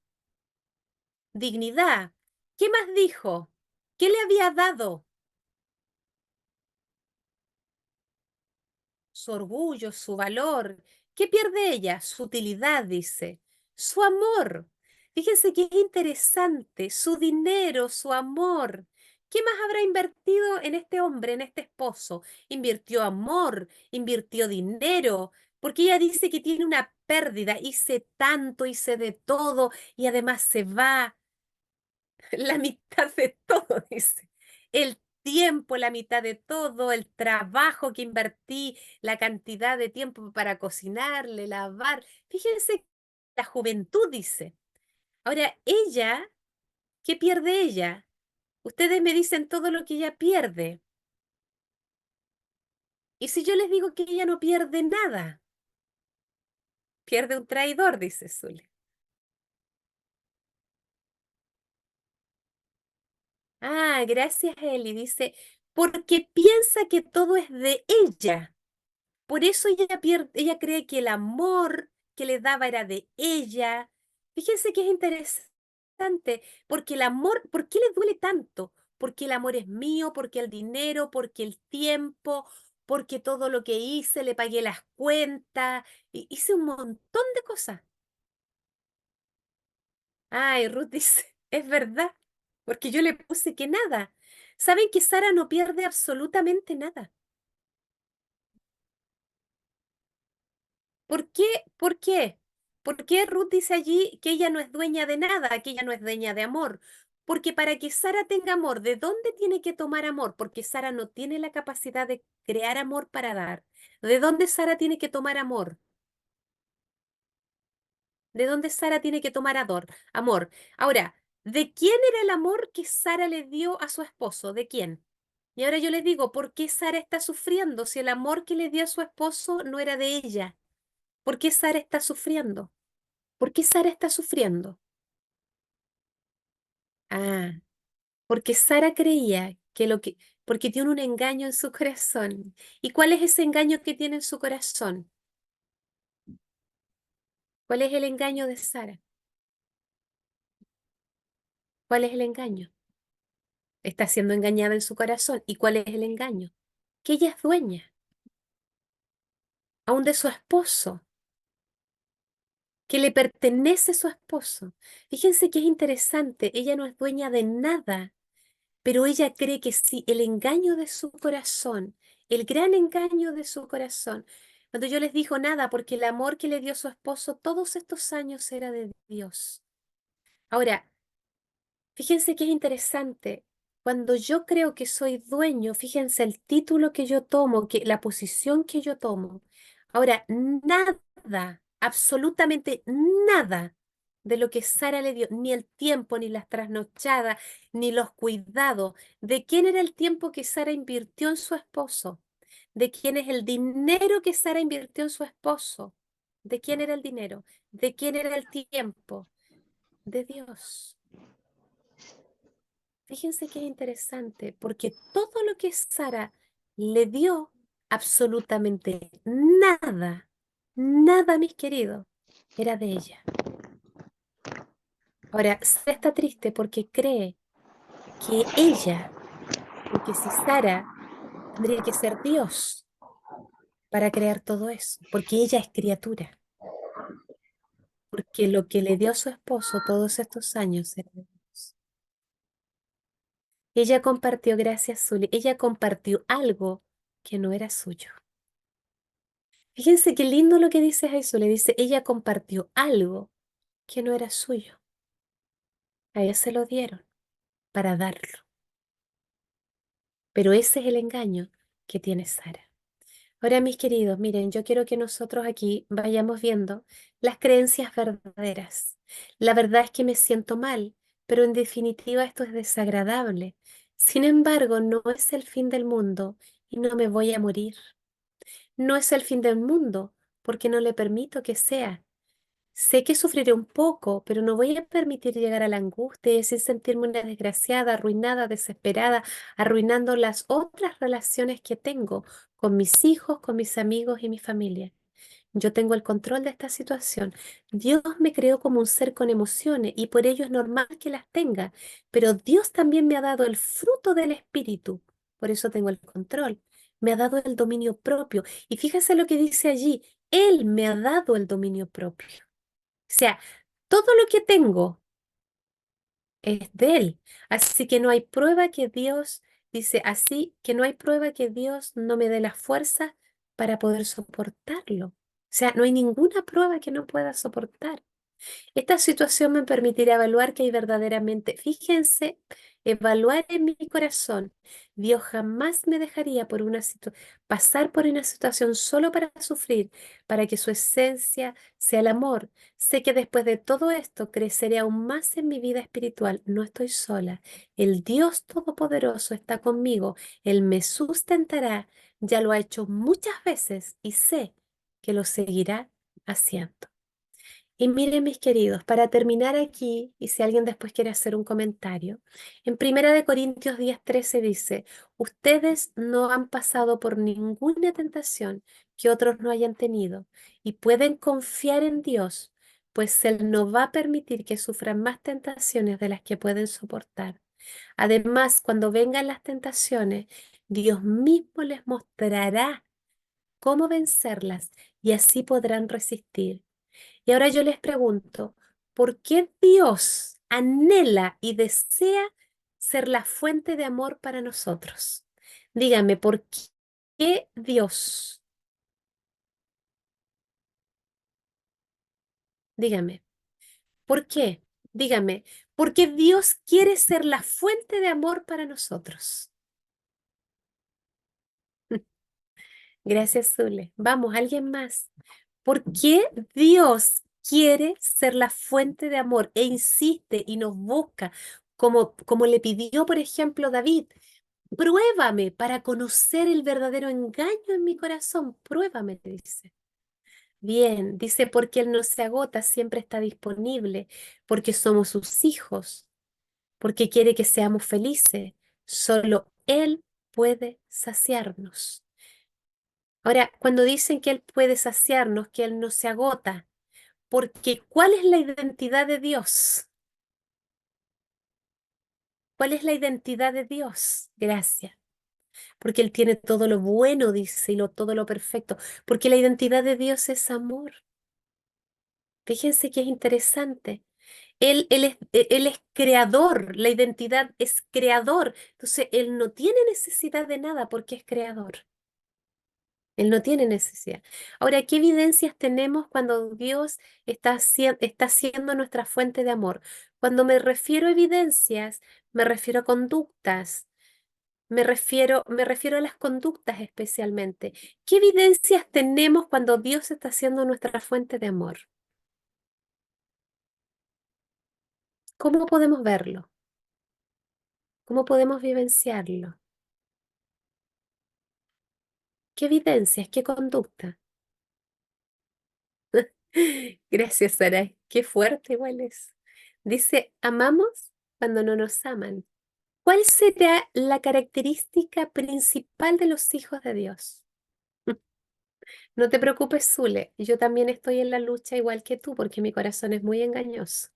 Dignidad. ¿Qué más dijo? ¿Qué le había dado? Su orgullo, su valor. ¿Qué pierde ella? Su utilidad, dice. Su amor. Fíjense que es interesante. Su dinero, su amor. ¿Qué más habrá invertido en este hombre, en este esposo? Invirtió amor, invirtió dinero, porque ella dice que tiene una pérdida. Hice tanto, hice de todo y además se va. La mitad de todo, dice. El tiempo, la mitad de todo, el trabajo que invertí, la cantidad de tiempo para cocinarle, lavar. Fíjense, la juventud, dice. Ahora, ella, ¿qué pierde ella? Ustedes me dicen todo lo que ella pierde. Y si yo les digo que ella no pierde nada, pierde un traidor, dice Zule. Ah, gracias, Eli. Dice, porque piensa que todo es de ella. Por eso ella cree que el amor que le daba era de ella. Fíjense que es interesante, porque el amor, ¿por qué le duele tanto? Porque el amor es mío, porque el dinero, porque el tiempo, porque todo lo que hice, le pagué las cuentas, hice un montón de cosas. Ay, Ruth dice, es verdad, porque yo le puse que nada. ¿Saben que Sara no pierde absolutamente nada? ¿Por qué? ¿Por qué? ¿Por qué Ruth dice allí que ella no es dueña de nada, que ella no es dueña de amor? Porque para que Sara tenga amor, ¿de dónde tiene que tomar amor? Porque Sara no tiene la capacidad de crear amor para dar. ¿De dónde Sara tiene que tomar amor? ¿De dónde Sara tiene que tomar amor? Ahora, ¿de quién era el amor que Sara le dio a su esposo? ¿De quién? Y ahora yo les digo, ¿por qué Sara está sufriendo si el amor que le dio a su esposo no era de ella? ¿Por qué Sara está sufriendo? ¿Por qué Sara está sufriendo? Ah, porque Sara creía porque tiene un engaño en su corazón. ¿Y cuál es ese engaño que tiene en su corazón? ¿Cuál es el engaño de Sara? ¿Cuál es el engaño? Está siendo engañada en su corazón. ¿Y cuál es el engaño? Que ella es dueña, aún de su esposo, que le pertenece su esposo. Fíjense que es interesante, ella no es dueña de nada. Pero ella cree que sí, el engaño de su corazón, el gran engaño de su corazón, cuando yo les digo nada, porque el amor que le dio su esposo todos estos años era de Dios. Ahora, fíjense que es interesante. Cuando yo creo que soy dueño, fíjense el título que yo tomo, la posición que yo tomo. Ahora, nada, absolutamente nada de lo que Sara le dio, ni el tiempo, ni las trasnochadas, ni los cuidados, de quién era el tiempo que Sara invirtió en su esposo, de quién es el dinero que Sara invirtió en su esposo, de quién era el dinero, de quién era el tiempo, de Dios. Fíjense que es interesante, porque todo lo que Sara le dio, absolutamente nada, nada, mis queridos, era de ella. Ahora, Sara está triste porque cree que ella, porque si Sara tendría que ser Dios para crear todo eso, porque ella es criatura, porque lo que le dio a su esposo todos estos años era de Dios. Ella compartió, gracias, Zuli, ella compartió algo que no era suyo. Fíjense qué lindo lo que dice Jesús. Le dice, ella compartió algo que no era suyo. A ella se lo dieron para darlo. Pero ese es el engaño que tiene Sara. Ahora, mis queridos, miren, yo quiero que nosotros aquí vayamos viendo las creencias verdaderas. La verdad es que me siento mal, pero en definitiva esto es desagradable. Sin embargo, no es el fin del mundo y no me voy a morir. No es el fin del mundo porque no le permito que sea. Sé que sufriré un poco, pero no voy a permitir llegar a la angustia y así sentirme una desgraciada, arruinada, desesperada, arruinando las otras relaciones que tengo con mis hijos, con mis amigos y mi familia. Yo tengo el control de esta situación. Dios me creó como un ser con emociones y por ello es normal que las tenga, pero Dios también me ha dado el fruto del Espíritu. Por eso tengo el control. Me ha dado el dominio propio. Y fíjese lo que dice allí. Él me ha dado el dominio propio. O sea, todo lo que tengo es de Él. Así que no hay prueba que Dios, dice así, que no hay prueba que Dios no me dé la fuerza para poder soportarlo. O sea, no hay ninguna prueba que no pueda soportar. Esta situación me permitirá evaluar que hay verdaderamente, fíjense, evaluar en mi corazón. Dios jamás me dejaría pasar por una situación solo para sufrir, para que su esencia sea el amor. Sé que después de todo esto creceré aún más en mi vida espiritual. No estoy sola. El Dios Todopoderoso está conmigo. Él me sustentará. Ya lo ha hecho muchas veces y sé que lo seguirá haciendo. Y miren, mis queridos, para terminar aquí, y si alguien después quiere hacer un comentario, en Primera de Corintios 10:13 dice, ustedes no han pasado por ninguna tentación que otros no hayan tenido y pueden confiar en Dios, pues Él no va a permitir que sufran más tentaciones de las que pueden soportar. Además, cuando vengan las tentaciones, Dios mismo les mostrará cómo vencerlas y así podrán resistir. Y ahora yo les pregunto, ¿por qué Dios anhela y desea ser la fuente de amor para nosotros? Dígame, ¿por qué Dios? Dígame, ¿por qué? Dígame, ¿por qué Dios quiere ser la fuente de amor para nosotros? Gracias, Zule. Vamos, alguien más. ¿Por qué Dios quiere ser la fuente de amor e insiste y nos busca, como le pidió, por ejemplo, David? Pruébame para conocer el verdadero engaño en mi corazón. Pruébame, dice. Bien, dice, porque Él no se agota, siempre está disponible, porque somos sus hijos, porque quiere que seamos felices. Solo Él puede saciarnos. Ahora, cuando dicen que Él puede saciarnos, que Él no se agota, porque ¿cuál es la identidad de Dios? ¿Cuál es la identidad de Dios? Gracias. Porque Él tiene todo lo bueno, dice, y todo lo perfecto. Porque la identidad de Dios es amor. Fíjense que es interesante. Él es creador, la identidad es creador. Entonces, Él no tiene necesidad de nada porque es creador. Él no tiene necesidad. Ahora, ¿qué evidencias tenemos cuando Dios está siendo nuestra fuente de amor? Cuando me refiero a evidencias, me refiero a conductas, me refiero a las conductas especialmente. ¿Qué evidencias tenemos cuando Dios está siendo nuestra fuente de amor? ¿Cómo podemos verlo? ¿Cómo podemos vivenciarlo? ¿Qué evidencias? ¿Qué conducta? Gracias, Saray. Qué fuerte igual es. Dice, amamos cuando no nos aman. ¿Cuál será la característica principal de los hijos de Dios? No te preocupes, Zule. Yo también estoy en la lucha igual que tú porque mi corazón es muy engañoso.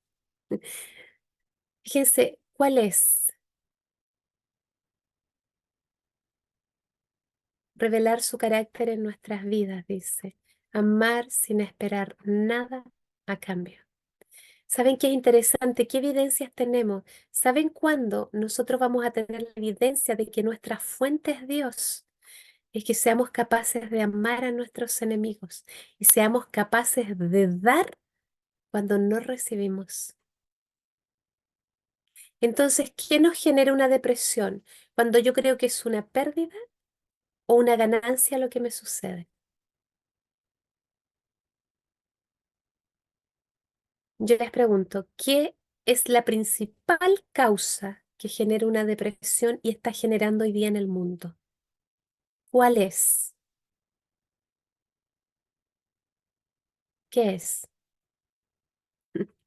Fíjense, ¿cuál es? Revelar su carácter en nuestras vidas, dice. Amar sin esperar nada a cambio. ¿Saben qué es interesante? ¿Qué evidencias tenemos? ¿Saben cuándo nosotros vamos a tener la evidencia de que nuestra fuente es Dios? Es que seamos capaces de amar a nuestros enemigos y seamos capaces de dar cuando no recibimos. Entonces, ¿qué nos genera una depresión? Cuando yo creo que es una pérdida o una ganancia lo que me sucede. Yo les pregunto, ¿qué es la principal causa que genera una depresión y está generando hoy día en el mundo? ¿Cuál es? ¿Qué es?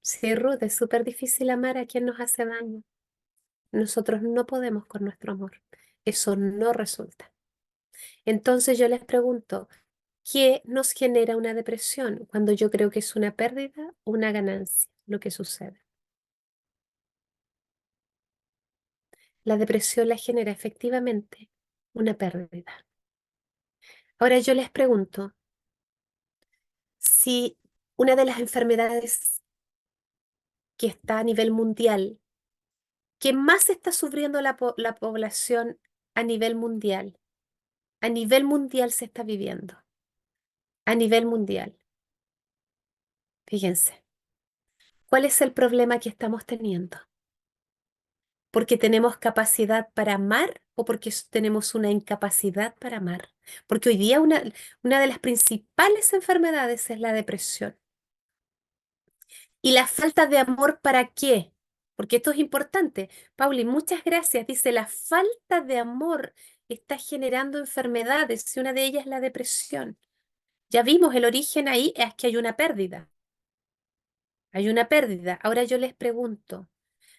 Sí, Ruth, es súper difícil amar a quien nos hace daño. Nosotros no podemos con nuestro amor. Eso no resulta. Entonces yo les pregunto, ¿qué nos genera una depresión cuando yo creo que es una pérdida o una ganancia lo que sucede? La depresión la genera efectivamente una pérdida. Ahora yo les pregunto, si una de las enfermedades que está a nivel mundial, que más está sufriendo la población a nivel mundial se está viviendo, a nivel mundial. Fíjense, ¿cuál es el problema que estamos teniendo? ¿Porque tenemos capacidad para amar o porque tenemos una incapacidad para amar? Porque hoy día una de las principales enfermedades es la depresión. ¿Y la falta de amor para qué? Porque esto es importante. Pauli, muchas gracias. Dice, la falta de amor está generando enfermedades y una de ellas es la depresión. Ya vimos el origen ahí, es que hay una pérdida. Hay una pérdida. Ahora yo les pregunto,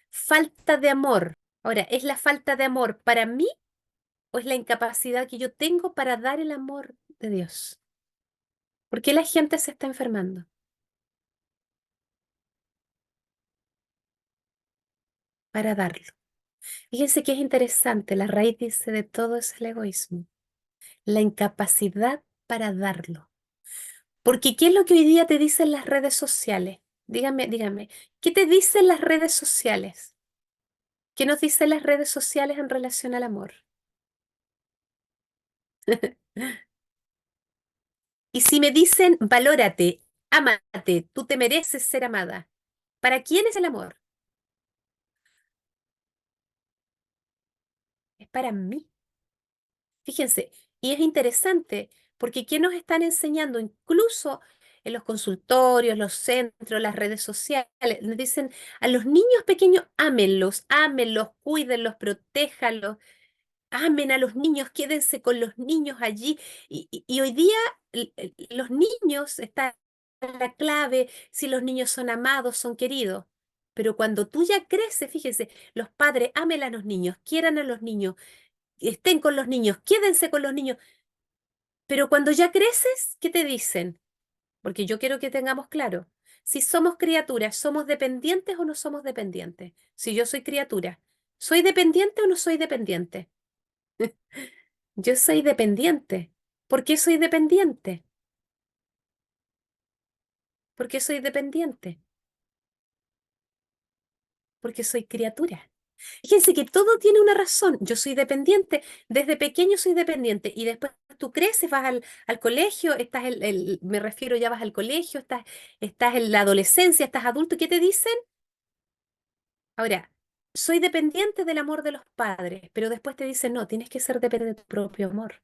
falta de amor. Ahora, ¿es la falta de amor para mí o es la incapacidad que yo tengo para dar el amor de Dios? ¿Por qué la gente se está enfermando? Para darlo. Fíjense que es interesante, la raíz dice de todo es el egoísmo, la incapacidad para darlo. Porque ¿qué es lo que hoy día te dicen las redes sociales? Dígame, ¿qué te dicen las redes sociales? ¿Qué nos dicen las redes sociales en relación al amor? Y si me dicen, valórate, ámate, tú te mereces ser amada, ¿para quién es el amor? Es para mí. Fíjense, y es interesante porque ¿qué nos están enseñando? Incluso en los consultorios, los centros, las redes sociales, nos dicen a los niños pequeños, ámenlos, ámenlos, cuídenlos, protéjanlos, amen a los niños, quédense con los niños allí. Y hoy día los niños están en la clave, si los niños son amados, son queridos. Pero cuando tú ya creces, fíjense, los padres amen a los niños, quieran a los niños, estén con los niños, quédense con los niños. Pero cuando ya creces, ¿qué te dicen? Porque yo quiero que tengamos claro, si somos criaturas, ¿somos dependientes o no somos dependientes? Si yo soy criatura, ¿soy dependiente o no soy dependiente? Yo soy dependiente. ¿Por qué soy dependiente? ¿Por qué soy dependiente? Porque soy criatura. Fíjense que todo tiene una razón. Yo soy dependiente, desde pequeño soy dependiente y después tú creces, vas al colegio, me refiero ya vas al colegio, estás en la adolescencia, estás adulto, ¿y qué te dicen? Ahora, soy dependiente del amor de los padres, pero después te dicen, no, tienes que ser dependiente de tu propio amor.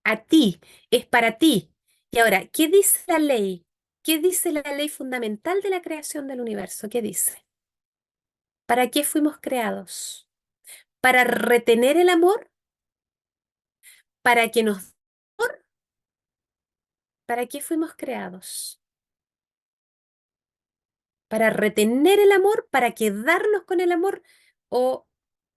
A ti, es para ti. Y ahora, ¿qué dice la ley? ¿Qué dice la ley fundamental de la creación del universo? ¿Qué dice? ¿Para qué fuimos creados? ¿Para retener el amor? ¿Para que nos... ¿Para qué fuimos creados? ¿Para retener el amor? ¿Para quedarnos con el amor? ¿O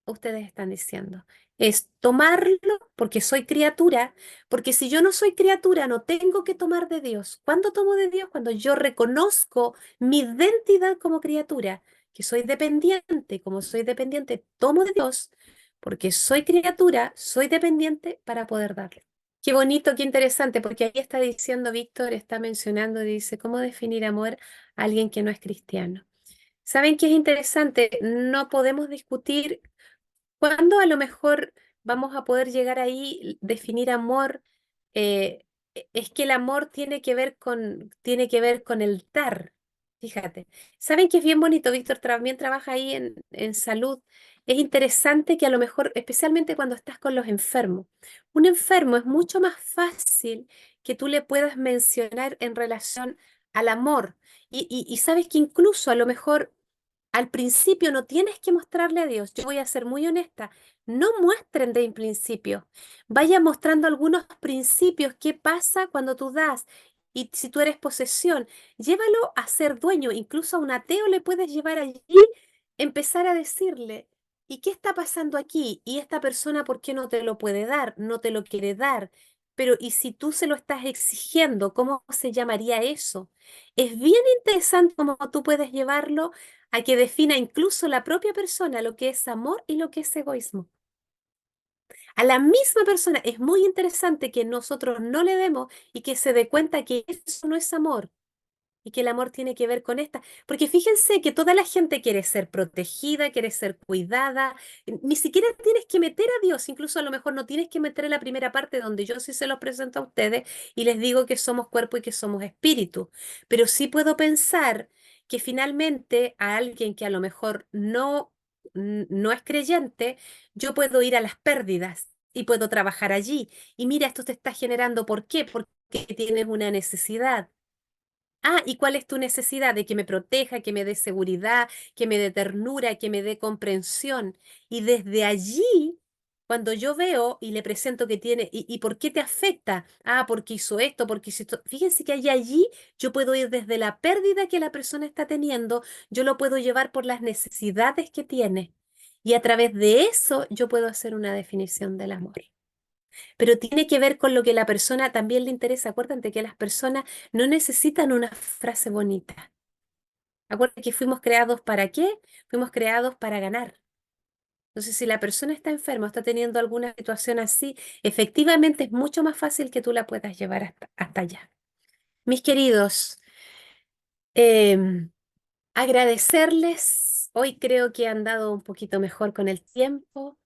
ustedes están diciendo? Es tomarlo porque soy criatura, porque si yo no soy criatura, no tengo que tomar de Dios. ¿Cuándo tomo de Dios? Cuando yo reconozco mi identidad como criatura, que soy dependiente, como soy dependiente, tomo de Dios, porque soy criatura, soy dependiente para poder darle. Qué bonito, qué interesante, porque ahí está diciendo Víctor, está mencionando, dice, ¿cómo definir amor a alguien que no es cristiano? ¿Saben qué es interesante? No podemos discutir cuándo a lo mejor vamos a poder llegar ahí, definir amor. eh, es que el amor tiene que ver con el dar. Fíjate. ¿Saben qué es bien bonito? Víctor también trabaja ahí en salud. Es interesante que a lo mejor, especialmente cuando estás con los enfermos, un enfermo es mucho más fácil que tú le puedas mencionar en relación al amor. Y sabes que incluso a lo mejor al principio no tienes que mostrarle a Dios. Yo voy a ser muy honesta. No muestren de en principio. Vaya mostrando algunos principios. ¿Qué pasa cuando tú das? Y si tú eres posesión, llévalo a ser dueño. Incluso a un ateo le puedes llevar allí, empezar a decirle, ¿y qué está pasando aquí? ¿Y esta persona por qué no te lo puede dar? No te lo quiere dar. Pero ¿y si tú se lo estás exigiendo? ¿Cómo se llamaría eso? Es bien interesante cómo tú puedes llevarlo a que defina incluso la propia persona lo que es amor y lo que es egoísmo. A la misma persona es muy interesante que nosotros no le demos y que se dé cuenta que eso no es amor y que el amor tiene que ver con esta. Porque fíjense que toda la gente quiere ser protegida, quiere ser cuidada. Ni siquiera tienes que meter a Dios, incluso a lo mejor no tienes que meter en la primera parte donde yo sí se los presento a ustedes y les digo que somos cuerpo y que somos espíritu. Pero sí puedo pensar que finalmente a alguien que a lo mejor no es creyente, yo puedo ir a las pérdidas. Y puedo trabajar allí. Y mira, esto te está generando, ¿por qué? Porque tienes una necesidad. Ah, ¿y cuál es tu necesidad? De que me proteja, que me dé seguridad, que me dé ternura, que me dé comprensión. Y desde allí, cuando yo veo y le presento que tiene, ¿y por qué te afecta? Ah, porque hizo esto, porque hizo esto. Fíjense que allí yo puedo ir desde la pérdida que la persona está teniendo, yo lo puedo llevar por las necesidades que tiene. Y a través de eso yo puedo hacer una definición del amor, pero tiene que ver con lo que la persona también le interesa. Acuérdate que las personas no necesitan una frase bonita. Acuérdate que fuimos creados ¿para qué? Fuimos creados para ganar. Entonces, si la persona está enferma o está teniendo alguna situación así, efectivamente es mucho más fácil que tú la puedas llevar hasta allá. Mis queridos, em, agradecerles. Hoy creo que han dado un poquito mejor con el tiempo.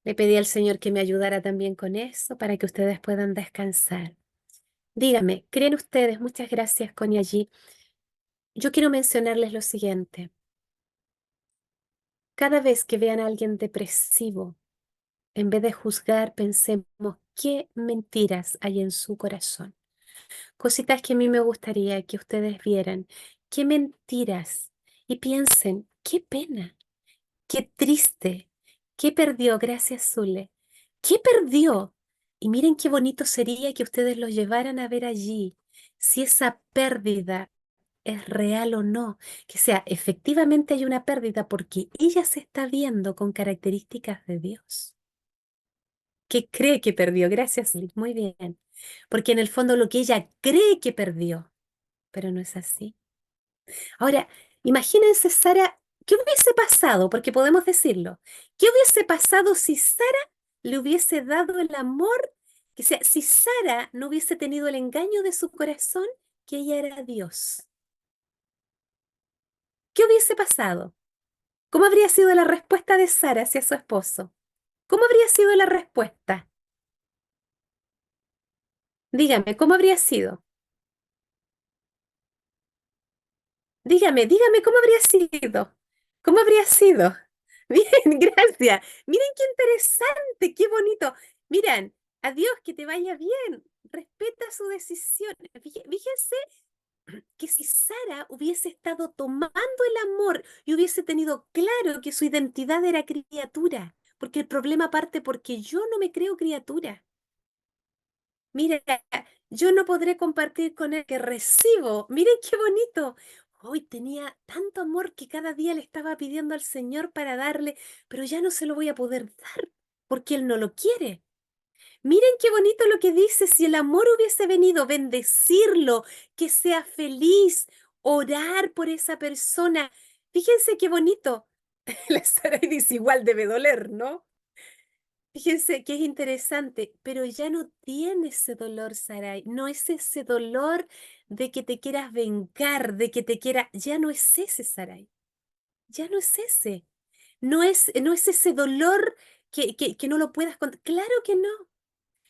Le pedí al Señor que me ayudara también con eso para que ustedes puedan descansar. Dígame, ¿creen ustedes? Muchas gracias, Connie, allí. Yo quiero mencionarles lo siguiente. Cada vez que vean a alguien depresivo, en vez de juzgar, pensemos qué mentiras hay en su corazón. Cositas que a mí me gustaría que ustedes vieran. Qué mentiras. Y piensen, qué pena, qué triste, qué perdió, gracias, Zule. ¿Qué perdió? Y miren qué bonito sería que ustedes lo llevaran a ver allí. Si esa pérdida es real o no, que sea efectivamente hay una pérdida porque ella se está viendo con características de Dios. ¿Qué cree que perdió? Gracias, Liz. Muy bien. Porque en el fondo lo que ella cree que perdió, pero no es así. Ahora, imagínense, Sara, ¿qué hubiese pasado? Porque podemos decirlo. ¿Qué hubiese pasado si Sara le hubiese dado el amor? Que sea, si Sara no hubiese tenido el engaño de su corazón, que ella era Dios. ¿Qué hubiese pasado? ¿Cómo habría sido la respuesta de Sara hacia su esposo? ¿Cómo habría sido la respuesta? Dígame, ¿cómo habría sido? Dígame, ¿cómo habría sido? ¿Cómo habría sido? Bien, gracias. Miren qué interesante, qué bonito. Miren, adiós, que te vaya bien. Respeta su decisión. Fíjense que si Sara hubiese estado tomando el amor y hubiese tenido claro que su identidad era criatura, porque el problema parte porque yo no me creo criatura. Mira, yo no podré compartir con él que recibo. Miren qué bonito. Hoy tenía tanto amor que cada día le estaba pidiendo al Señor para darle, pero ya no se lo voy a poder dar porque él no lo quiere. Miren qué bonito lo que dice, si el amor hubiese venido, bendecirlo, que sea feliz, orar por esa persona. Fíjense qué bonito. La Sarai dice, igual debe doler, ¿no? Fíjense que es interesante, pero ya no tiene ese dolor, Sarai. No es ese dolor de que te quieras vengar, de que te quiera. Ya no es ese, Sarai. Ya no es ese. No es ese dolor que no lo puedas contar. Claro que no,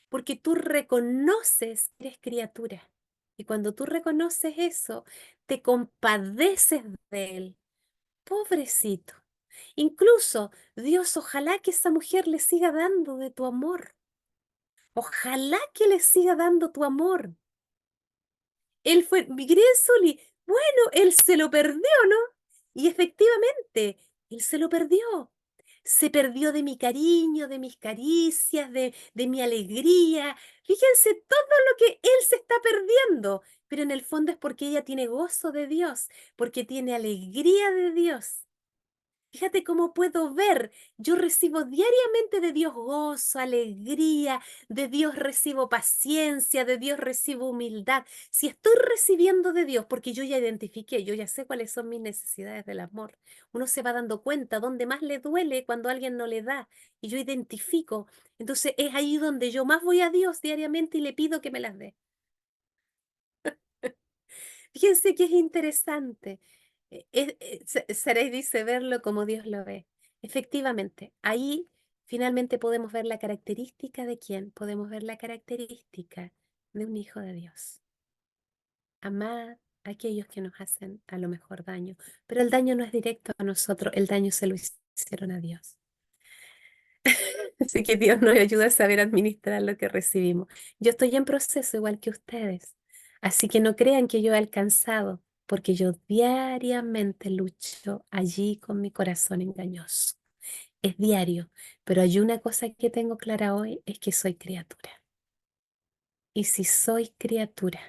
porque tú reconoces que eres criatura. Y cuando tú reconoces eso, te compadeces de él. Pobrecito. Incluso, Dios, ojalá que esa mujer le siga dando de tu amor. Ojalá que le siga dando tu amor. Él fue, mi querida Zuli, bueno, él se lo perdió, ¿no? Y efectivamente, él se lo perdió. Se perdió de mi cariño, de mis caricias, de mi alegría. Fíjense todo lo que él se está perdiendo. Pero en el fondo es porque ella tiene gozo de Dios, porque tiene alegría de Dios. Fíjate cómo puedo ver. Yo recibo diariamente de Dios gozo, alegría, de Dios recibo paciencia, de Dios recibo humildad. Si estoy recibiendo de Dios, porque yo ya identifiqué, yo ya sé cuáles son mis necesidades del amor. Uno se va dando cuenta dónde más le duele cuando alguien no le da. Y yo identifico. Entonces es ahí donde yo más voy a Dios diariamente y le pido que me las dé. Fíjense que es interesante. Sarai dice verlo como Dios lo ve. Efectivamente, ahí finalmente podemos ver la característica de quién, podemos ver la característica de un hijo de Dios. Amar a aquellos que nos hacen a lo mejor daño, pero el daño no es directo a nosotros, el daño se lo hicieron a Dios. Así que Dios nos ayuda a saber administrar lo que recibimos. Yo estoy en proceso igual que ustedes, así que no crean que yo he alcanzado, porque yo diariamente lucho allí con mi corazón engañoso. Es diario, pero hay una cosa que tengo clara hoy, es que soy criatura. Y si soy criatura,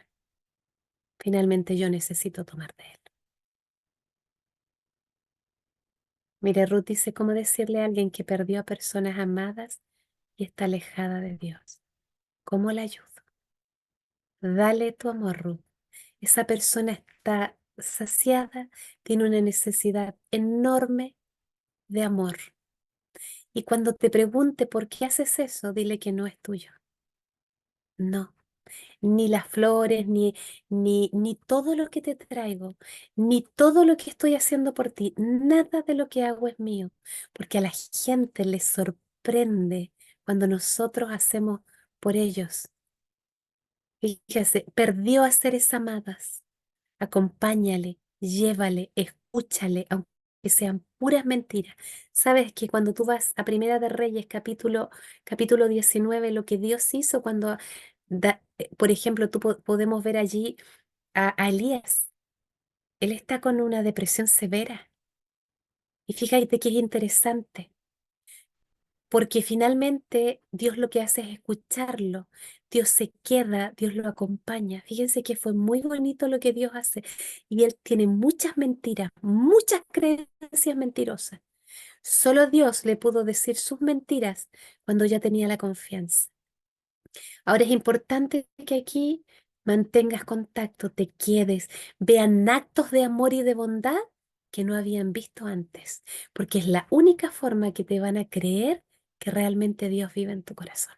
finalmente yo necesito tomar de él. Mire, Ruth dice cómo decirle a alguien que perdió a personas amadas y está alejada de Dios. ¿Cómo la ayudo? Dale tu amor, Ruth. Esa persona está saciada, tiene una necesidad enorme de amor. Y cuando te pregunte por qué haces eso, dile que no es tuyo. No, ni las flores, ni todo lo que te traigo, ni todo lo que estoy haciendo por ti, nada de lo que hago es mío, porque a la gente le sorprende cuando nosotros hacemos por ellos. Fíjese, perdió a seres amadas. Acompáñale, llévale, escúchale, aunque sean puras mentiras. Sabes que cuando tú vas a Primera de Reyes, capítulo 19, lo que Dios hizo cuando, por ejemplo, podemos ver allí a Elías. Él está con una depresión severa. Y fíjate que es interesante. Porque finalmente Dios lo que hace es escucharlo. Dios se queda, Dios lo acompaña. Fíjense que fue muy bonito lo que Dios hace. Y Él tiene muchas mentiras, muchas creencias mentirosas. Solo Dios le pudo decir sus mentiras cuando ya tenía la confianza. Ahora es importante que aquí mantengas contacto, te quedes, vean actos de amor y de bondad que no habían visto antes, porque es la única forma que te van a creer que realmente Dios vive en tu corazón.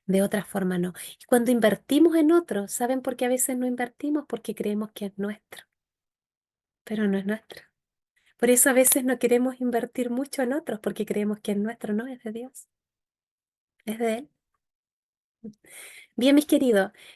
De otra forma no. Y cuando invertimos en otro, ¿saben por qué a veces no invertimos? Porque creemos que es nuestro, pero no es nuestro. Por eso a veces no queremos invertir mucho en otros, porque creemos que es nuestro, no es de Dios, es de Él. Bien, mis queridos,